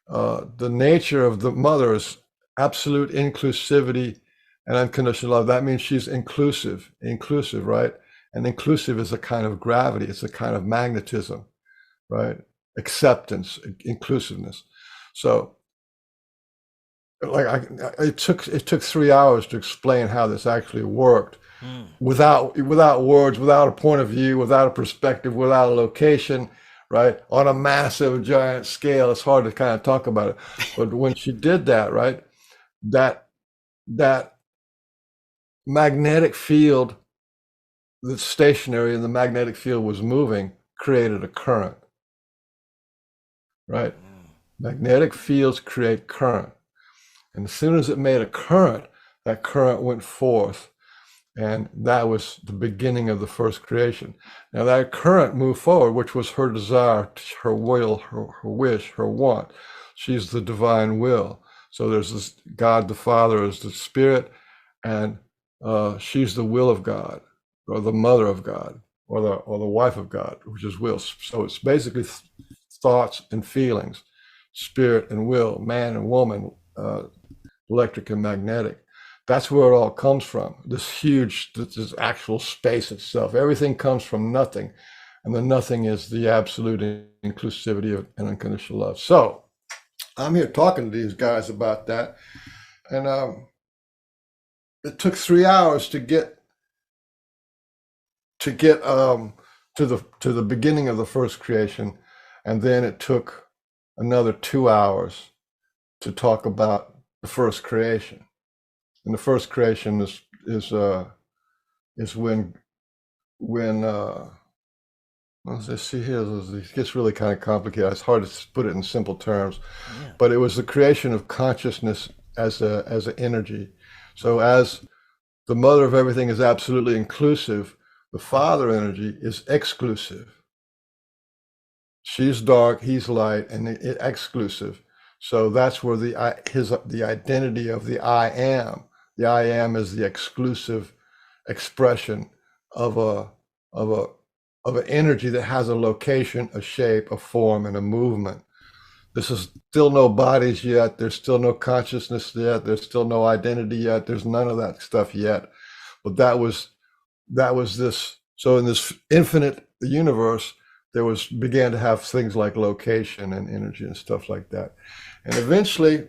the nature of the mother is absolute inclusivity and unconditional love. That means she's inclusive, right? And inclusive is a kind of gravity. It's a kind of magnetism, right? Acceptance, inclusiveness. So like it took 3 hours to explain how this actually worked. Without words, without a point of view, without a perspective, without a location, right? On a massive, giant scale, it's hard to kind of talk about it. But when she did that, right, that magnetic field that's stationary and the magnetic field was moving, created a current, right? Magnetic fields create current. And as soon as it made a current, that current went forth. And that was the beginning of the first creation. Now that current moved forward, which was her desire, her will, her wish, her want. She's the divine will. So there's this God the Father is the Spirit, and she's the will of God, or the mother of God, or the wife of God, which is will. So it's basically thoughts and feelings, spirit and will, man and woman, electric and magnetic. That's where it all comes from. This huge, this actual space itself. Everything comes from nothing, and the nothing is the absolute inclusivity of and unconditional love. So I'm here talking to these guys about that, and it took 3 hours to get to the beginning of the first creation, and then it took another 2 hours to talk about the first creation. And the first creation is when let's see here, it gets really kind of complicated. It's hard to put it in simple terms, Yeah. but it was the creation of consciousness as an energy. So as the mother of everything is absolutely inclusive, the father energy is exclusive. She's dark, he's light, and exclusive. So that's where the identity of the I am. The I am is the exclusive expression of an energy that has a location, a shape, a form, and a movement. This is still no bodies yet. There's still no consciousness yet. There's still no identity yet. There's none of that stuff yet. But that was this. So in this infinite universe, began to have things like location and energy and stuff like that. And eventually,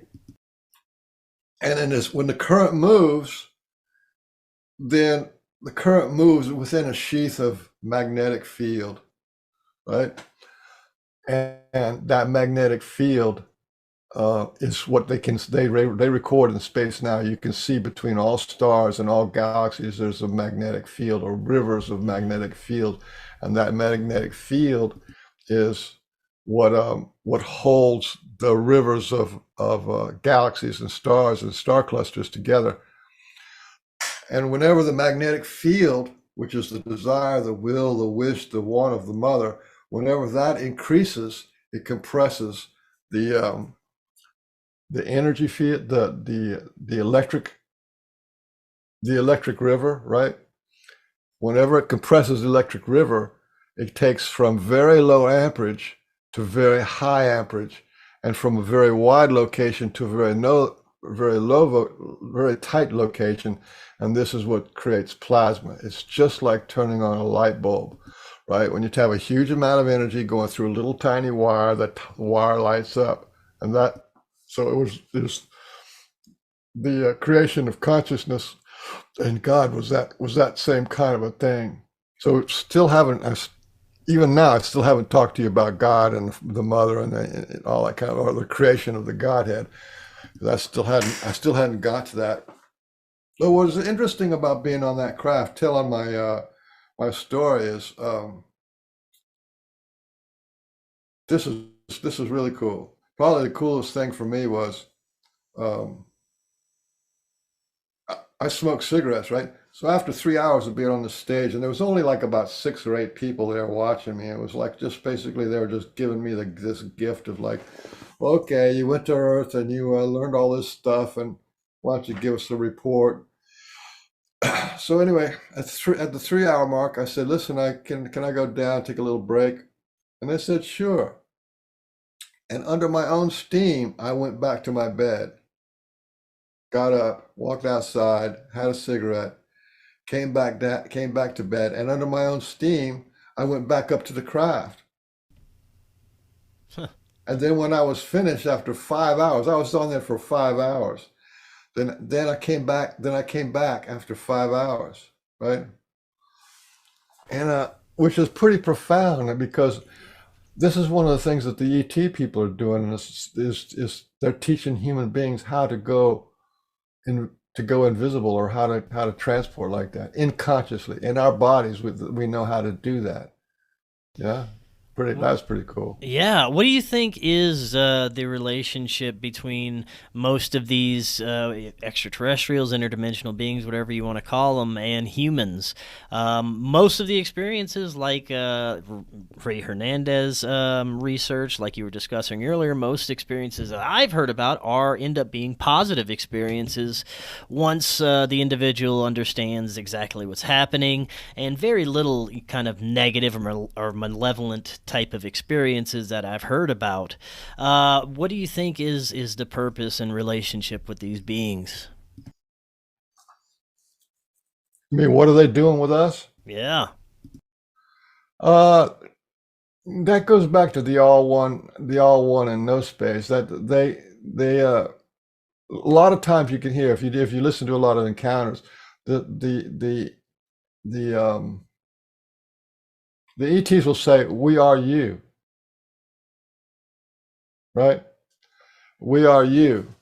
and in this, when the current moves, then the current moves within a sheath of magnetic field, right? And that magnetic field is what they record in space now. You can see between all stars and all galaxies, there's a magnetic field or rivers of magnetic field, and that magnetic field is what holds the rivers of galaxies and stars and star clusters together. And whenever the magnetic field, which is the desire, the will, the wish, the want of the mother, whenever that increases, it compresses the energy field, the electric river, right? Whenever it compresses the electric river, it takes from very low amperage to very high amperage, and from a very wide location to a very tight location. And this is what creates plasma. It's just like turning on a light bulb, right? When you have a huge amount of energy going through a little tiny wire, that wire lights up. And so it was the creation of consciousness, and God was that same kind of a thing. So even now, I still haven't talked to you about God and the mother and all that kind of, or the creation of the Godhead. I still hadn't got to that. But what was interesting about being on that craft, telling my story, is this is really cool. Probably the coolest thing for me was I smoked cigarettes, right? So after 3 hours of being on the stage, and there was only like about 6 or 8 people there watching me, it was like just basically they were just giving me this gift of like, well, okay, you went to Earth and you learned all this stuff, and why don't you give us a report? So anyway, at the 3 hour mark, I said, listen, can I go down, take a little break? And they said, sure. And under my own steam, I went back to my bed, got up, walked outside, had a cigarette, came back to bed, and under my own steam, I went back up to the craft. And then when I was finished after 5 hours, I was on there for 5 hours. Then I came back. Then I came back after 5 hours, right? And which is pretty profound, because this is one of the things that the ET people are doing. Is they're teaching human beings how to go invisible, or how to transport like that unconsciously in our bodies. We know how to do that. Yeah, That's pretty cool. Yeah, what do you think is the relationship between most of these extraterrestrials, interdimensional beings, whatever you want to call them, and humans? Most of the experiences, like Ray Hernandez research, like you were discussing earlier, most experiences that I've heard about end up being positive experiences once the individual understands exactly what's happening, and very little kind of negative or malevolent type of experiences that I've heard about. What do you think is the purpose and relationship with these beings? I mean, what are they doing with us? Yeah. Uh, that goes back to the all one and no space. That they a lot of times you can hear if you listen to a lot of encounters, the the the the the ETs will say, "We are you," right? We are you,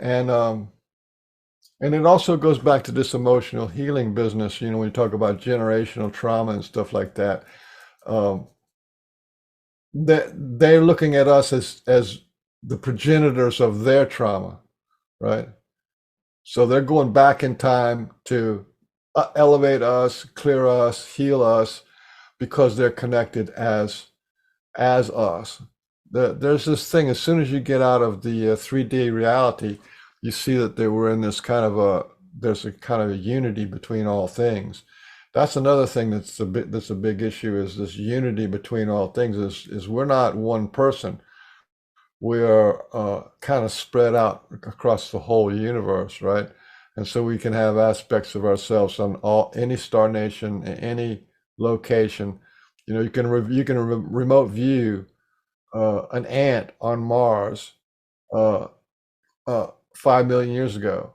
and and it also goes back to this emotional healing business. You know, when you talk about generational trauma and stuff like that, um, they're looking at us as the progenitors of their trauma, right? So they're going back in time to elevate us, clear us, heal us, because they're connected as us. There's this thing, as soon as you get out of the 3D reality, you see that they were in this kind of there's a kind of a unity between all things. That's another thing that's a big issue, is this unity between all things, is we're not one person. We are kind of spread out across the whole universe, right? And so we can have aspects of ourselves on any star nation, any location. You know, you can remote view an ant on Mars uh, 5 million years ago,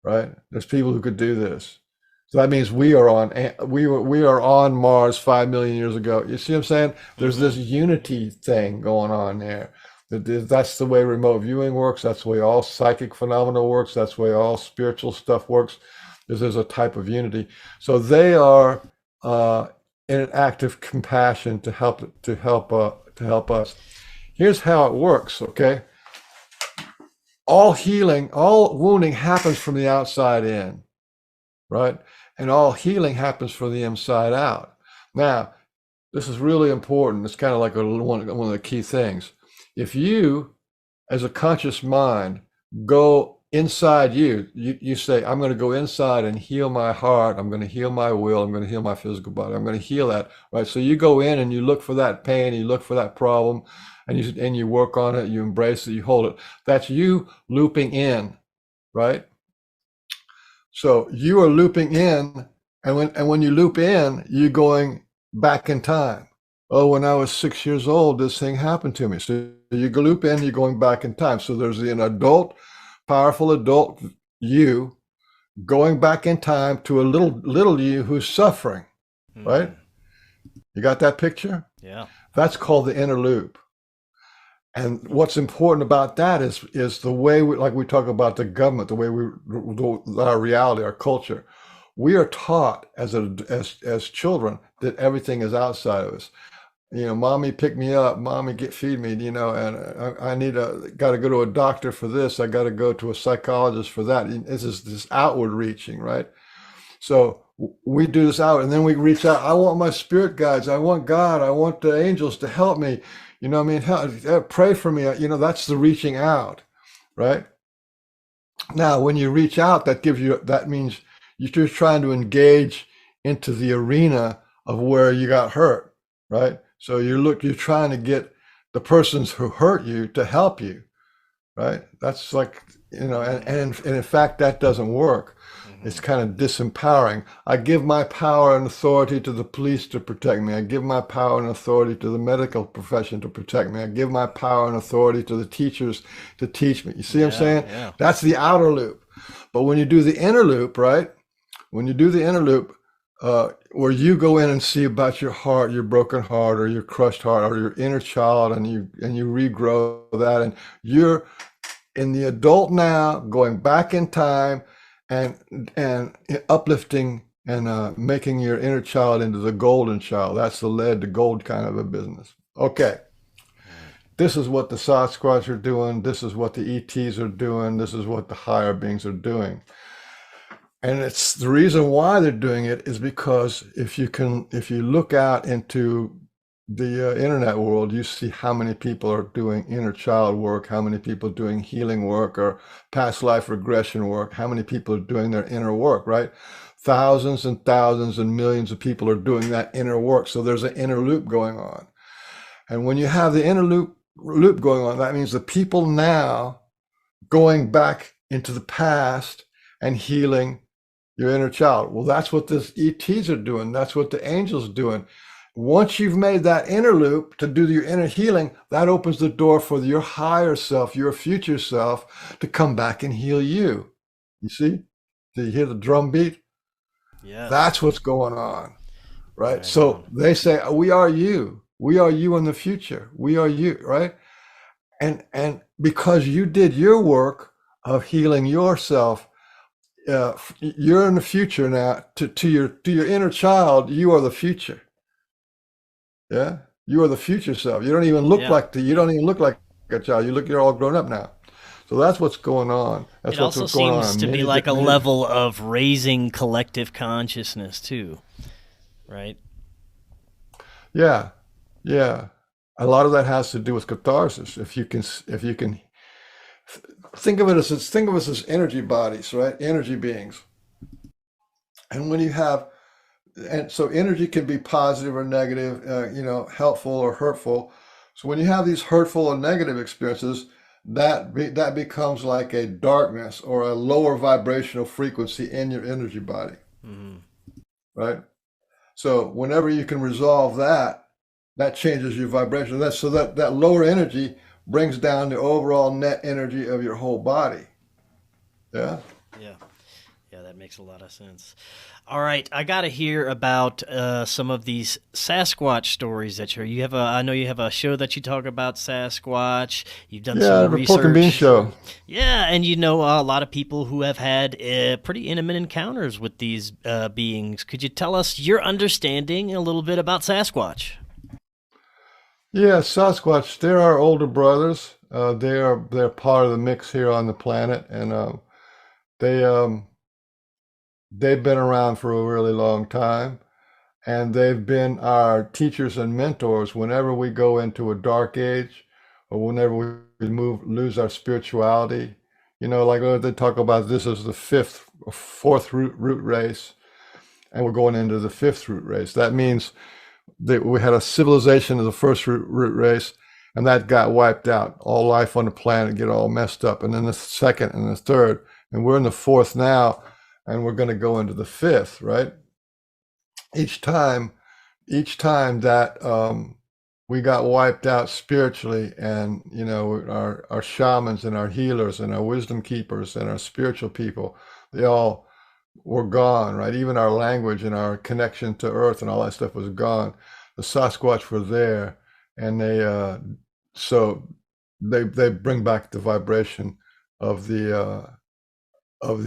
right? There's people who could do this. So that means we are on Mars 5 million years ago. You see what I'm saying? There's this unity thing going on there. That's the way remote viewing works. That's the way all psychic phenomena works. That's the way all spiritual stuff works. There's a type of unity. So they are in an act of compassion to help us. Here's how it works. Okay, all healing, all wounding happens from the outside in, right? And all healing happens from the inside out. Now, this is really important. It's kind of like one of the key things. If you, as a conscious mind, go inside you say, I'm going to go inside and heal my heart. I'm going to heal my will. I'm going to heal my physical body. I'm going to heal that, right? So you go in and you look for that pain, you look for that problem, and you work on it, you embrace it, you hold it. That's you looping in, right? So you are looping in, and when you loop in, you're going back in time. Oh, when I was 6 years old, this thing happened to me. So you loop in, you're going back in time. So there's an adult, powerful adult you going back in time to a little you who's suffering, right? You got that picture? Yeah. That's called the inner loop. And what's important about that is the way like we talk about the government, the way our reality, our culture. We are taught as children that everything is outside of us. You know, mommy pick me up, mommy feed me, you know, and I got to go to a doctor for this. I got to go to a psychologist for that. This is this outward reaching, right? So we do this out, and then we reach out. I want my spirit guides. I want God. I want the angels to help me. You know what I mean? Pray for me. You know, that's the reaching out, right? Now, when you reach out, that means you're trying to engage into the arena of where you got hurt, right? So you're trying to get the persons who hurt you to help you, right? That's like, you know, and in fact, that doesn't work. It's kind of disempowering. I give my power and authority to the police to protect me. I give my power and authority to the medical profession to protect me. I give my power and authority to the teachers to teach me. You see what I'm saying? Yeah. That's the outer loop. But when you do the inner loop, right? When you do the inner loop, where you go in and see about your heart, your broken heart, or your crushed heart, or your inner child, and you regrow that, and you're in the adult now, going back in time, and uplifting and making your inner child into the golden child. That's the lead to gold kind of a business. Okay, Right. this is what the Sasquatch are doing. This is what the ETs are doing. This is what the higher beings are doing. And it's the reason why they're doing it is because if you look out into the internet world, you see how many people are doing inner child work, how many people are doing healing work or past life regression work, how many people are doing their inner work, right? Thousands and thousands and millions of people are doing that inner work. So there's an inner loop going on. And when you have the inner loop going on, that means the people now going back into the past and healing your inner child. Well, that's what the ETs are doing. That's what the angels are doing. Once you've made that inner loop to do your inner healing, that opens the door for your higher self, your future self, to come back and heal you. You see? Do you hear the drum beat? Yes. That's what's going on, right? Right So on. they say, we are you. We are you in the future. We are you, right? And because you did your work of healing yourself, you're in the future now. To your inner child, you are the future. Yeah, you are the future self. Yeah. You don't even look like a child. You're all grown up now. So that's what's going on. It That's what's also going on seems in to be many like a many. level of raising collective consciousness too, right? Yeah, yeah. A lot of that has to do with catharsis. If you can think of us as energy bodies, right? Energy beings. And when you have and so energy can be positive or negative, helpful or hurtful. So when you have these hurtful or negative experiences, that becomes like a darkness or a lower vibrational frequency in your energy body, Hmm. right? So whenever you can resolve that, that changes your vibration. That lower energy brings down the overall net energy of your whole body. Yeah. Yeah. Yeah, that makes a lot of sense. All right, I got to hear about some of these Sasquatch stories that you have. I know you have a show that you talk about Sasquatch. You've done Yeah, some the pork and bean research. show. Yeah, and you know a lot of people who have had pretty intimate encounters with these beings. Could you tell us your understanding a little bit about Sasquatch? Yeah, Sasquatch, they're our older brothers. They're part of the mix here on the planet, and they they've been around for a really long time, and they've been our teachers and mentors whenever we go into a dark age, or whenever we lose our spirituality. Like they talk about this as the fourth root race, and we're going into the fifth root race. That means we had a civilization of the first root race, and that got wiped out. All life on the planet get all messed up, and then the second and the third, and we're in the fourth now, and we're going to go into the fifth, right? Each time, each time that we got wiped out spiritually, and our shamans and our healers and our wisdom keepers and our spiritual people, they all were gone, right? Even our language and our connection to earth and all that stuff was gone. The Sasquatch were there, and so they bring back the vibration of the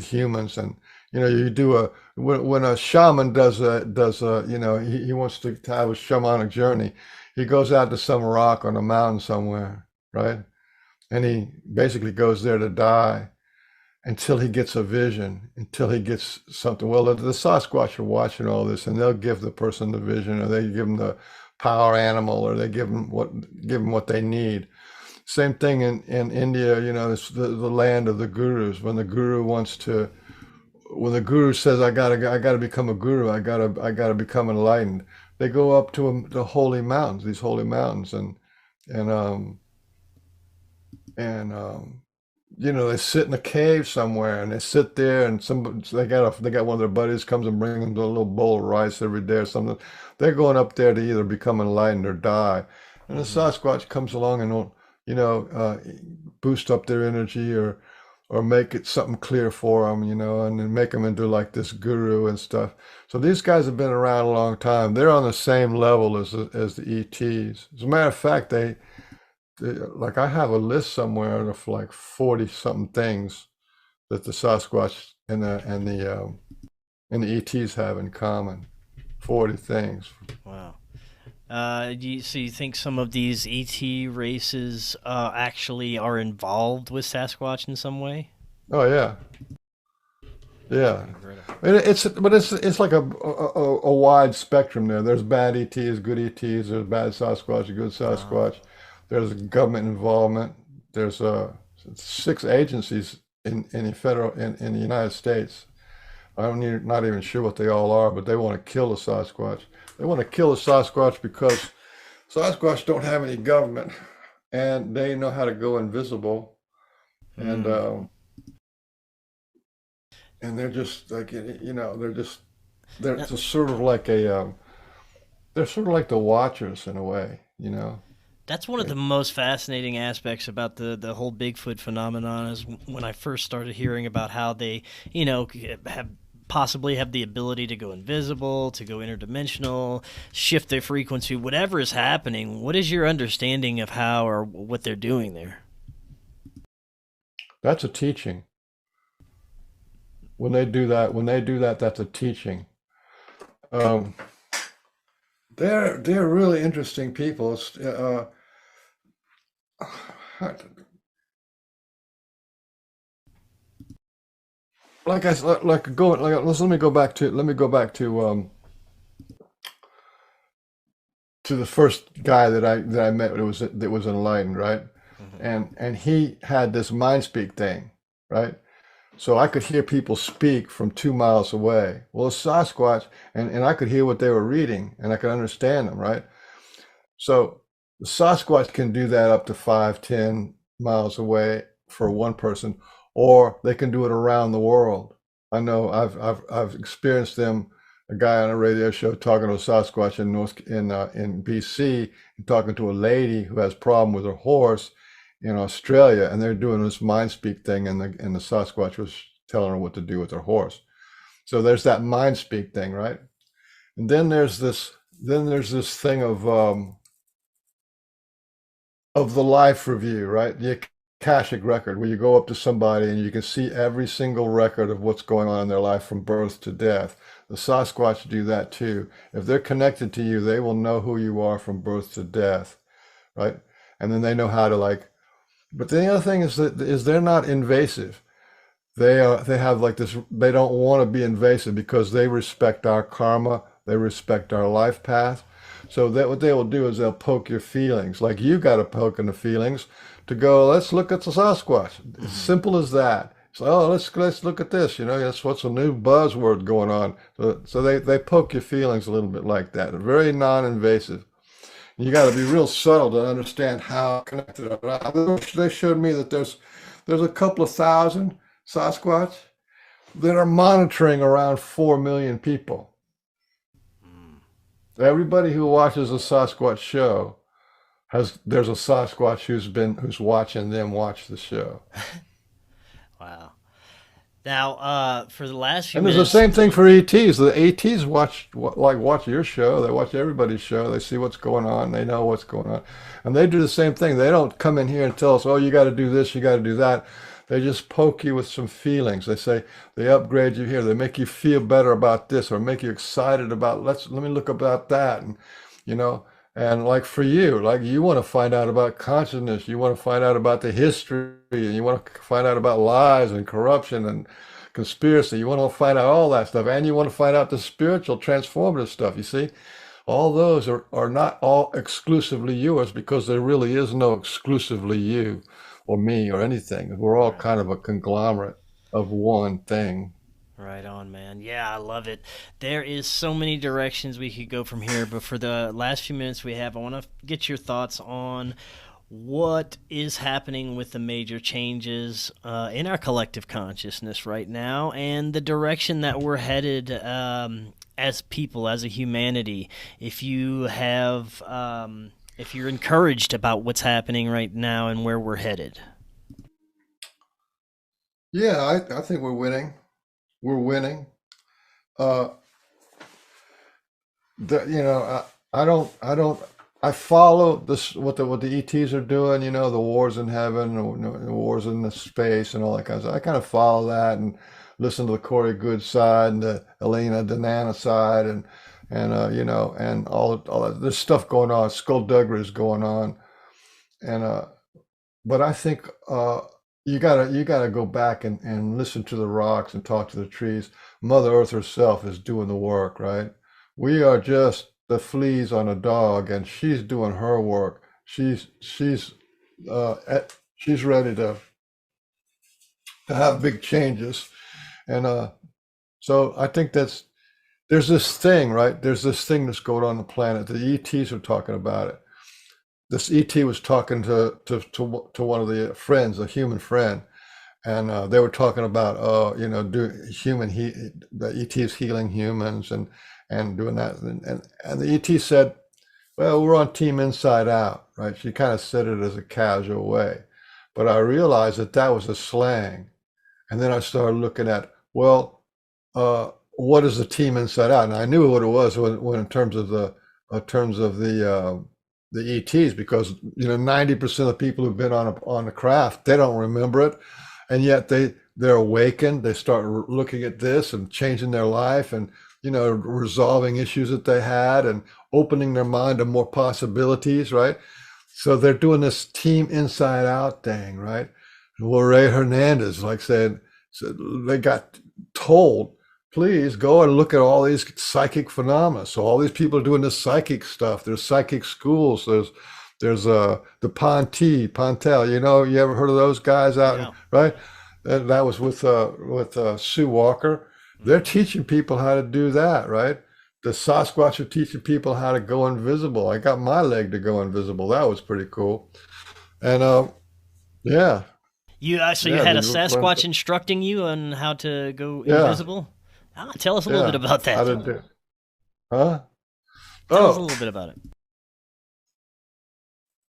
humans. And you do when a shaman does a he wants to have a shamanic journey. He goes out to some rock on a mountain somewhere, right? And he basically goes there to die until he gets a vision, until he gets something. Well, the Sasquatch are watching all this, and they'll give the person the vision, or they give them the power animal, or they give them what they need. Same thing in India. It's the land of the gurus. When the guru says, I gotta become a guru, I gotta become enlightened. They go up to the holy mountains, these holy mountains, and um and they sit in a cave somewhere, and they sit there, and they got one of their buddies comes and brings them a little bowl of rice every day or something. They're going up there to either become enlightened or die. And the Hmm. Sasquatch comes along and will, boost up their energy, or make it something clear for them, and then make them into like this guru and stuff. So these guys have been around a long time. They're on the same level as the ETs. As a matter of fact, like I have a list somewhere of like 40 something things that the Sasquatch and the ETs have in common. 40 things. Wow. So you think some of these ET races actually are involved with Sasquatch in some way? Oh yeah, yeah. Incredible. And it's like a wide spectrum there. There's bad ETs, good ETs. There's bad Sasquatch, good Uh, Sasquatch. There's government involvement. There's 6 agencies in the federal in the United States. Not even sure what they all are, but they want to kill the Sasquatch. They want to kill the Sasquatch because Sasquatch don't have any government, and they know how to go invisible, and hmm. um, and they're just like they're Now, just sort of like a they're sort of like the Watchers in a way, that's one of They, the most fascinating aspects about the whole Bigfoot phenomenon is when I first started hearing about how they, have possibly have the ability to go invisible, to go interdimensional, shift their frequency, whatever is happening. What is your understanding of how or what they're doing there? that's a teaching. When they do that, that's a teaching. Um, they're really interesting people. Like I s- like go like let me go back to the first guy that I met that was enlightened, right? Hmm. And he had this mind speak thing, right? So I could hear people speak from 2 miles away. Well, it's Sasquatch, and I could hear what they were reading, and I could understand them, right? So the Sasquatch can do that up to 5, 10 miles away for one person, or they can do it around the world. I know I've experienced them. A guy on a radio show talking to a Sasquatch in BC, and talking to a lady who has a problem with her horse in Australia, and they're doing this mind speak thing, and the Sasquatch was telling her what to do with her horse. So there's that mind speak thing, right? And then there's this thing of the life review, right? The Akashic record, where you go up to somebody and you can see every single record of what's going on in their life from birth to death. The Sasquatch do that too. If they're connected to you, they will know who you are from birth to death, right? And then they know how to But the other thing is they're not invasive. They have like this. They don't want to be invasive because they respect our karma. They respect our life path. So that what they will do is they'll poke your feelings, like you got to poke in the feelings to go. Let's look at the Sasquatch. As Hmm. simple as that. So let's look at this. That's what's a new buzzword going on. So they poke your feelings a little bit like that. Very non-invasive. You got to be real subtle to understand how connected. They showed me that there's a couple of thousand Sasquatch that are monitoring around 4 million people. Everybody who watches a Sasquatch show there's a Sasquatch who's watching them watch the show. Wow. Now, for the last few And there's the minutes, same thing for ETs. The ETs watch your show. They watch everybody's show. They see what's going on. They know what's going on, and they do the same thing. They don't come in here and tell us, "Oh, you got to do this. You got to do that." They just poke you with some feelings. They upgrade you here. They make you feel better about this, or make you excited about let me look about that, and you know. And like for you, like you want to find out about consciousness. You want to find out about the history, and you want to find out about lies and corruption and conspiracy. You want to find out all that stuff, and you want to find out the spiritual transformative stuff. You see, all those are not all exclusively yours because there really is no exclusively you or me or anything. We're all right. kind of a conglomerate of one thing. Right on, man. Yeah, I love it. There is so many directions we could go from here, but for the last few minutes we have, I want to get your thoughts on what is happening with the major changes in our collective consciousness right now and the direction that we're headed as people, as a humanity. If you have, if you're encouraged about what's happening right now and where we're headed. Yeah, I think we're winning. We're winning. Uh, I follow this what the ETs are doing. The wars in heaven, or, the wars in the space, and all that kind of stuff. I kind of follow that and listen to the Corey Good side and the Elena Danana side, and and all that. There's stuff going on. Skullduggery is going on, and but I think you gotta go back and listen to the rocks and talk to the trees. Mother Earth herself is doing the work, right? We are just the fleas on a dog, and she's doing her work. She's ready to have big changes, and so I think there's this thing, right? There's this thing that's going on the planet. The ETs are talking about it. This ET was talking to one of the friends, a human friend, and they were talking about, do the ETs healing humans and doing that, and the ET said, "Well, we're on Team Inside Out," right? She kind of said it as a casual way, but I realized that that was a slang, and then I started looking at, well, what is the Team Inside Out? And I knew what it was when in terms of the ETs, because 90% of the people who've been on the craft, they don't remember it, and yet they're awakened. They start looking at this and changing their life, and resolving issues that they had, and opening their mind to more possibilities, right? So they're doing this Team Inside Out thing, right? Well, Ray Hernandez, like said, so they got told, please go and look at all these psychic phenomena. So all these people are doing this psychic stuff. There's psychic schools. There's the Pontel. You ever heard of those guys out, Yeah. right? That was with Sue Walker. They're teaching people how to do that, right? The Sasquatch are teaching people how to go invisible. I got my leg to go invisible. That was pretty cool. And yeah, So you yeah, had they a learned, Sasquatch instructing you on how to go yeah, invisible? Tell us a little bit yeah, about how that. to do, huh? Tell us a Oh, little bit about it.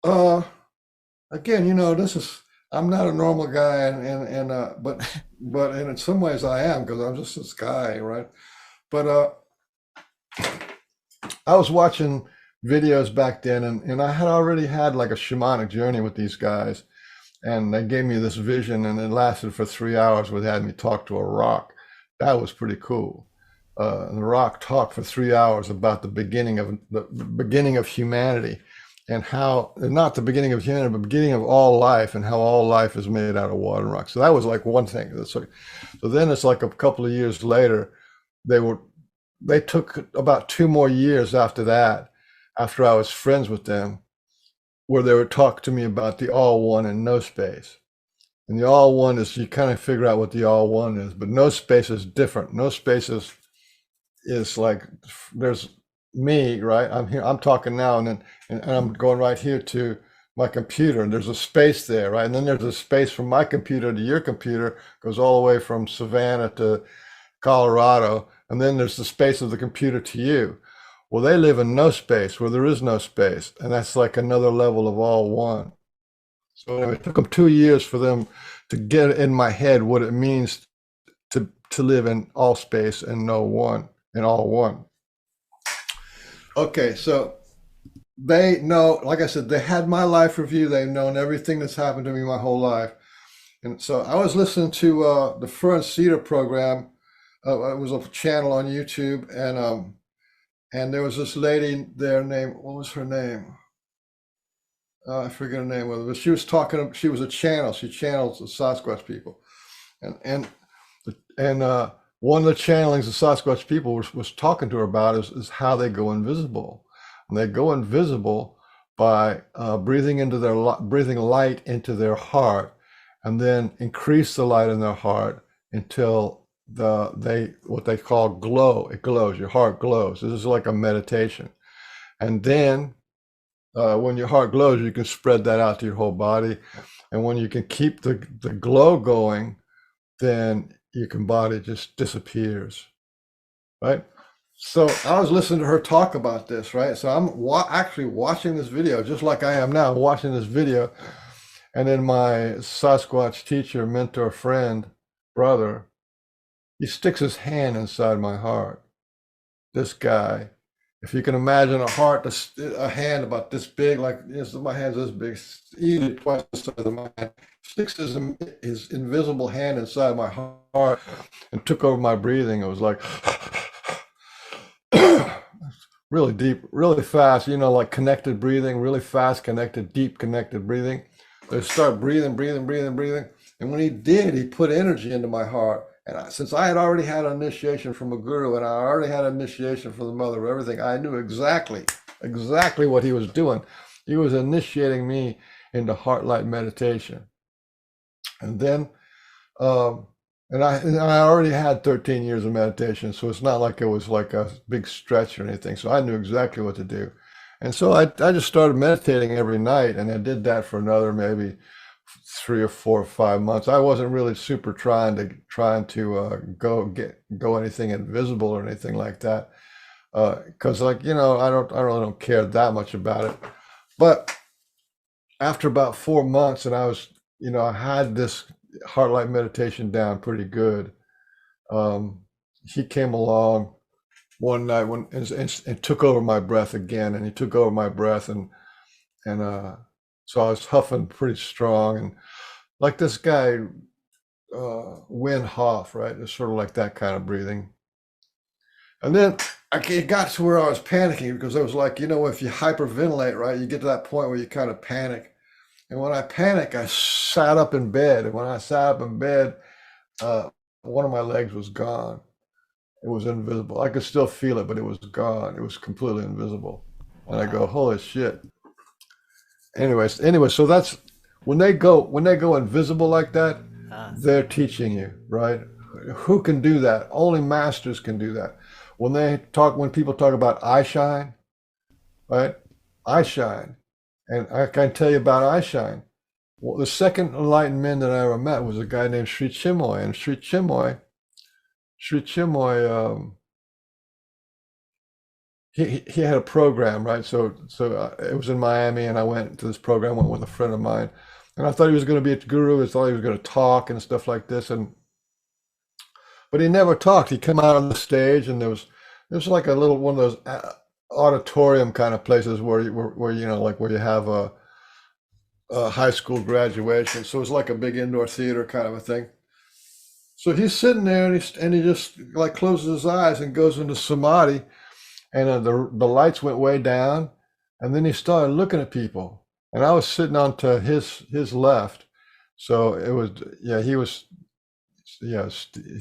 uh, again, I'm not a normal guy, but in some ways I am, because I'm just this guy, right? But I was watching videos back then, and I had already had like a shamanic journey with these guys, and they gave me this vision, and it lasted for 3 hours, where they had me talk to a rock. That was pretty cool. The rock talked for 3 hours about the beginning of humanity, and how, not the beginning of humanity, but beginning of all life, and how all life is made out of water and rock. So that was like one thing. So then it's like a couple of years later, they were they took about 2 more years after that, after I was friends with them, where they would talk to me about the all one and no space. And the all one is, you kind of figure out what the all one is, but no space is different. No space is like, there's me, right? I'm here, I'm talking now, and I'm going right here to my computer, and there's a space there, right? And then there's a space from my computer to your computer, goes all the way from Savannah to Colorado, and then there's the space of the computer to you. Well, they live in no space, where there is no space, and that's like another level of all one. So anyway, it took them 2 years for them to get in my head what it means to live in all space and no one, and all one. Okay, so they know, like I said, they had my life review. They've known everything that's happened to me my whole life. And so I was listening to the Fur and Cedar program. It was a channel on YouTube, and there was this lady there named, what was her name? I forget her name, but she was talking. She was a channel. She channels the Sasquatch people, and and one of the channelings the Sasquatch people was talking to her about is how they go invisible, and they go invisible by breathing light into their heart, and then increase the light in their heart until what they call glow. It glows. Your heart glows. This is like a meditation, and then when your heart glows, you can spread that out to your whole body. And when you can keep the glow going, then your body just disappears, right? So I was listening to her talk about this, right? So I'm actually watching this video, just like I am now, watching this video. And then my Sasquatch teacher, mentor, friend, brother, he sticks his hand inside my heart. This guy, if you can imagine a hand about this big, like this, my hand's this big, easily twice the size of my hand, sticks his invisible hand inside my heart and took over my breathing. It was like, really deep, really fast, like connected breathing, really fast, connected, deep connected breathing. They start breathing, breathing, breathing, breathing. And when he did, he put energy into my heart. And since I had already had an initiation from a guru and I already had an initiation from the mother of everything, I knew exactly what he was doing. He was initiating me into heart light meditation. And then, um, and I already had 13 years of meditation, so it's not like it was like a big stretch or anything. So I knew exactly what to do. And so I just started meditating every night, and I did that for another maybe 3 or 4 or 5 months. I wasn't really super trying to go anything invisible or anything like that, because I really don't care that much about it. But after about 4 months, and I had this heart light meditation down pretty good. He came along one night and took over my breath again, and he took over my breath, and so I was huffing pretty strong, and like this guy, Wim Hof, right? It's sort of like that kind of breathing. And then it got to where I was panicking because I was like, if you hyperventilate, right, you get to that point where you kind of panic. And when I panicked, I sat up in bed. And when I sat up in bed, one of my legs was gone. It was invisible. I could still feel it, but it was gone. It was completely invisible. And I go, holy shit. Anyway, so that's when they go invisible like that, they're teaching you, right? Who can do that? Only masters can do that. When people talk about I shine, right? I shine. And I can tell you about I shine. Well, the second enlightened man that I ever met was a guy named Sri Chinmoy. And Sri Chinmoy, he had a program, right? So it was in Miami, and I went to this program, went with a friend of mine, and I thought he was going to be a guru. I thought he was going to talk and stuff like this, but he never talked. He came out on the stage, and there was like a little one of those auditorium kind of places where you have a high school graduation. So it's like a big indoor theater kind of a thing. So he's sitting there, and he just like closes his eyes and goes into samadhi, and the lights went way down, and then he started looking at people, and I was sitting on to his left, so it was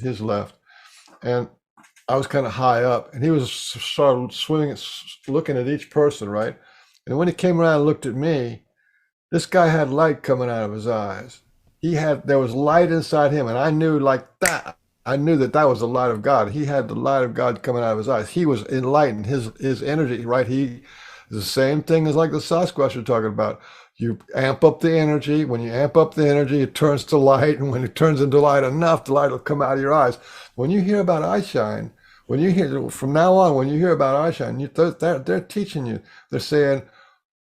his left, and I was kind of high up, and he was started swimming, looking at each person, right? And when he came around and looked at me, this guy had light coming out of his eyes. There was light inside him, and I knew like that. I knew that was the light of God. He had the light of God coming out of his eyes. He was enlightened. His energy, right? He the same thing as like the Sasquatch you're talking about. You amp up the energy. When you amp up the energy, it turns to light, and when it turns into light enough, the light will come out of your eyes. When you hear about eye shine, from now on, when you hear about eye shine, they're teaching you. They're saying,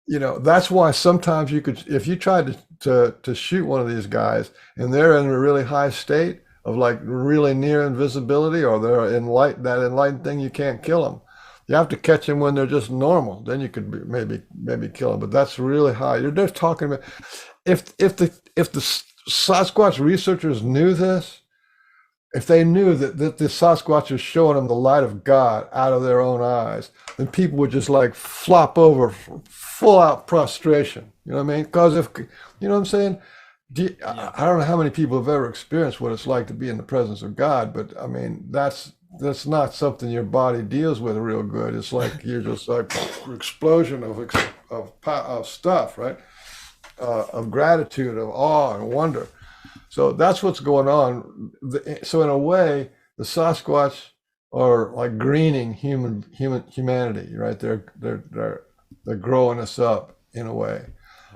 that's why sometimes if you tried to shoot one of these guys and they're in a really high state of like really near invisibility, or they're that enlightened thing, you can't kill them. You have to catch them when they're just normal. Then you could maybe kill them. But that's really high. They're talking about if the Sasquatch researchers knew this, if they knew that the Sasquatch is showing them the light of God out of their own eyes, then people would just like flop over, full out prostration. You know what I mean? Because you know what I'm saying? I don't know how many people have ever experienced what it's like to be in the presence of God, but I mean, that's not something your body deals with real good. It's like you're just like explosion of stuff, right? Of gratitude, of awe and wonder. So that's what's going on. So in a way, the Sasquatch are like greening humanity, right? They're growing us up in a way.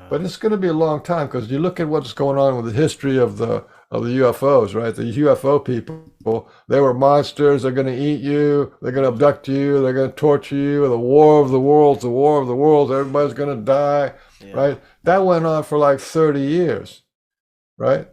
But it's going to be a long time, because you look at what's going on with the history of the UFOs, right? The UFO people, they were monsters. They're going to eat you. They're going to abduct you. They're going to torture you. The war of the worlds, everybody's going to die, right? That went on for like 30 years, right?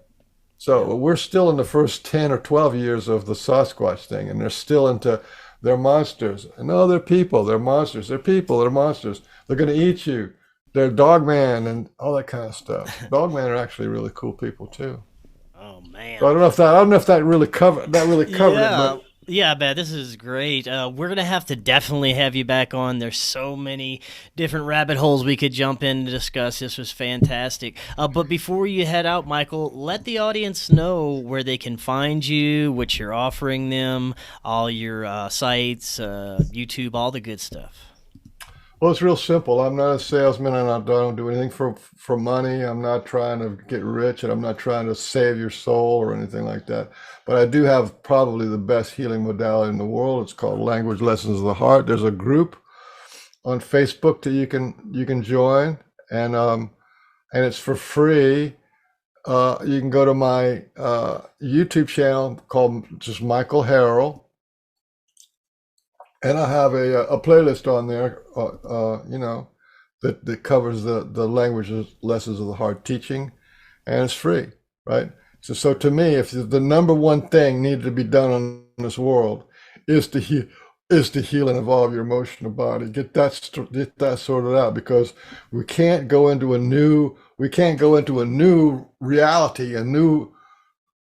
So we're still in the first 10 or 12 years of the Sasquatch thing, and they're still into they're monsters. No, they're people. They're monsters. They're people. They're monsters. They're going to eat you. They're dogman and all that kind of stuff. Dogman are actually really cool people too. Oh man! So I don't know if that really covered it. But Yeah, man, this is great. We're gonna have to definitely have you back on. There's so many different rabbit holes we could jump in to discuss. This was fantastic. But before you head out, Michael, let the audience know where they can find you, what you're offering them, all your sites, YouTube, all the good stuff. Well, it's real simple. I'm not a salesman, and I don't do anything for money. I'm not trying to get rich, and I'm not trying to save your soul or anything like that. But I do have probably the best healing modality in the world. It's called Language Lessons of the Heart. There's a group on Facebook that you can join, and it's for free. You can go to my YouTube channel called just Michael Harrell, and I have a playlist on there, that covers the languages lessons of the heart teaching, and it's free, right? So to me, if the number one thing needed to be done on this world is to heal and evolve your emotional body, get that sorted out, because we can't go into a new reality, a new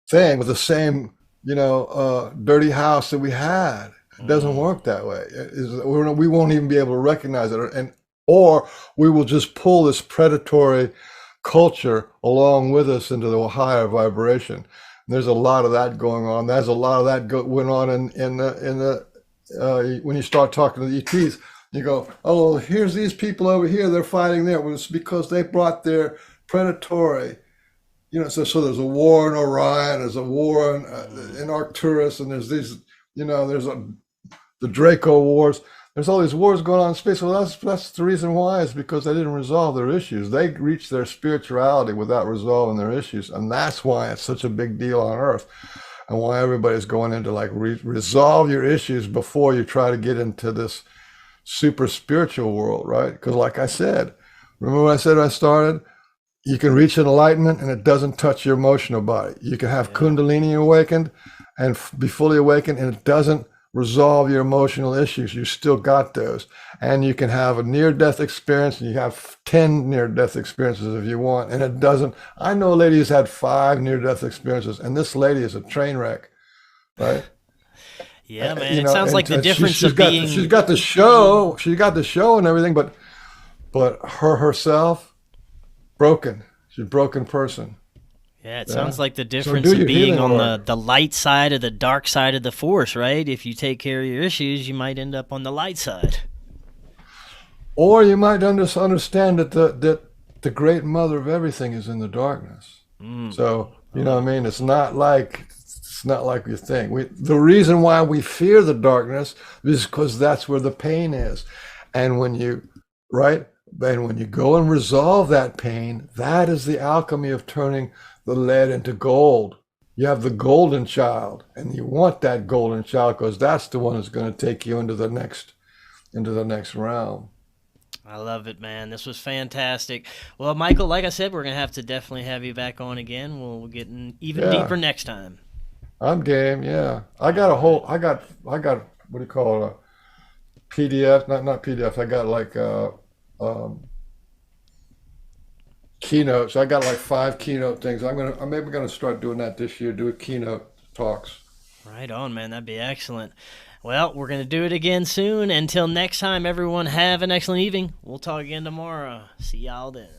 thing with the same, dirty house that we had. It doesn't work that way. We won't even be able to recognize it, or we will just pull this predatory culture along with us into the higher vibration. And there's a lot of that going on. There's a lot of that went on when you start talking to the ETs. You go, oh, here's these people over here. They're fighting there. Well, it's because they brought their predatory. So there's a war in Orion. There's a war in Arcturus, and there's these. The Draco Wars. There's all these wars going on in space. Well, that's the reason why, is because they didn't resolve their issues. They reached their spirituality without resolving their issues, and that's why it's such a big deal on Earth, and why everybody's going into resolve your issues before you try to get into this super spiritual world, right? Because, like I said, remember what I said when I started? You can reach enlightenment, and it doesn't touch your emotional body. You can have Kundalini awakened and be fully awakened, and it doesn't resolve your emotional issues. You still got those. And you can have a near-death experience, and you have 10 near-death experiences if you want, and it doesn't. I know a lady who's had 5 near-death experiences, and this lady is a train wreck, right? Yeah, man. It sounds like the difference of being. She's got the show. She got the show and everything, but her herself, broken. She's a broken person. Yeah, it sounds like the difference of being on the light side of the dark side of the force, right? If you take care of your issues, you might end up on the light side. Or you might understand that the great mother of everything is in the darkness. So, you know what I mean? It's not like you think. The reason why we fear the darkness is because that's where the pain is. And when you go and resolve that pain, that is the alchemy of turning the lead into gold. You have the golden child, and you want that golden child because that's the one that's going to take you into the next realm. I love it, man. This was fantastic. Well, Michael, like I said, we're going to have to definitely have you back on again. We'll get even deeper next time. I'm game. Yeah, I got what do you call it? A PDF? Not PDF. I got keynotes. I got 5 keynote things. I'm maybe gonna start doing that this year. Do a keynote talks. Right on, man. That'd be excellent. Well, we're gonna do it again soon. Until next time, everyone, have an excellent evening. We'll talk again tomorrow. See y'all then.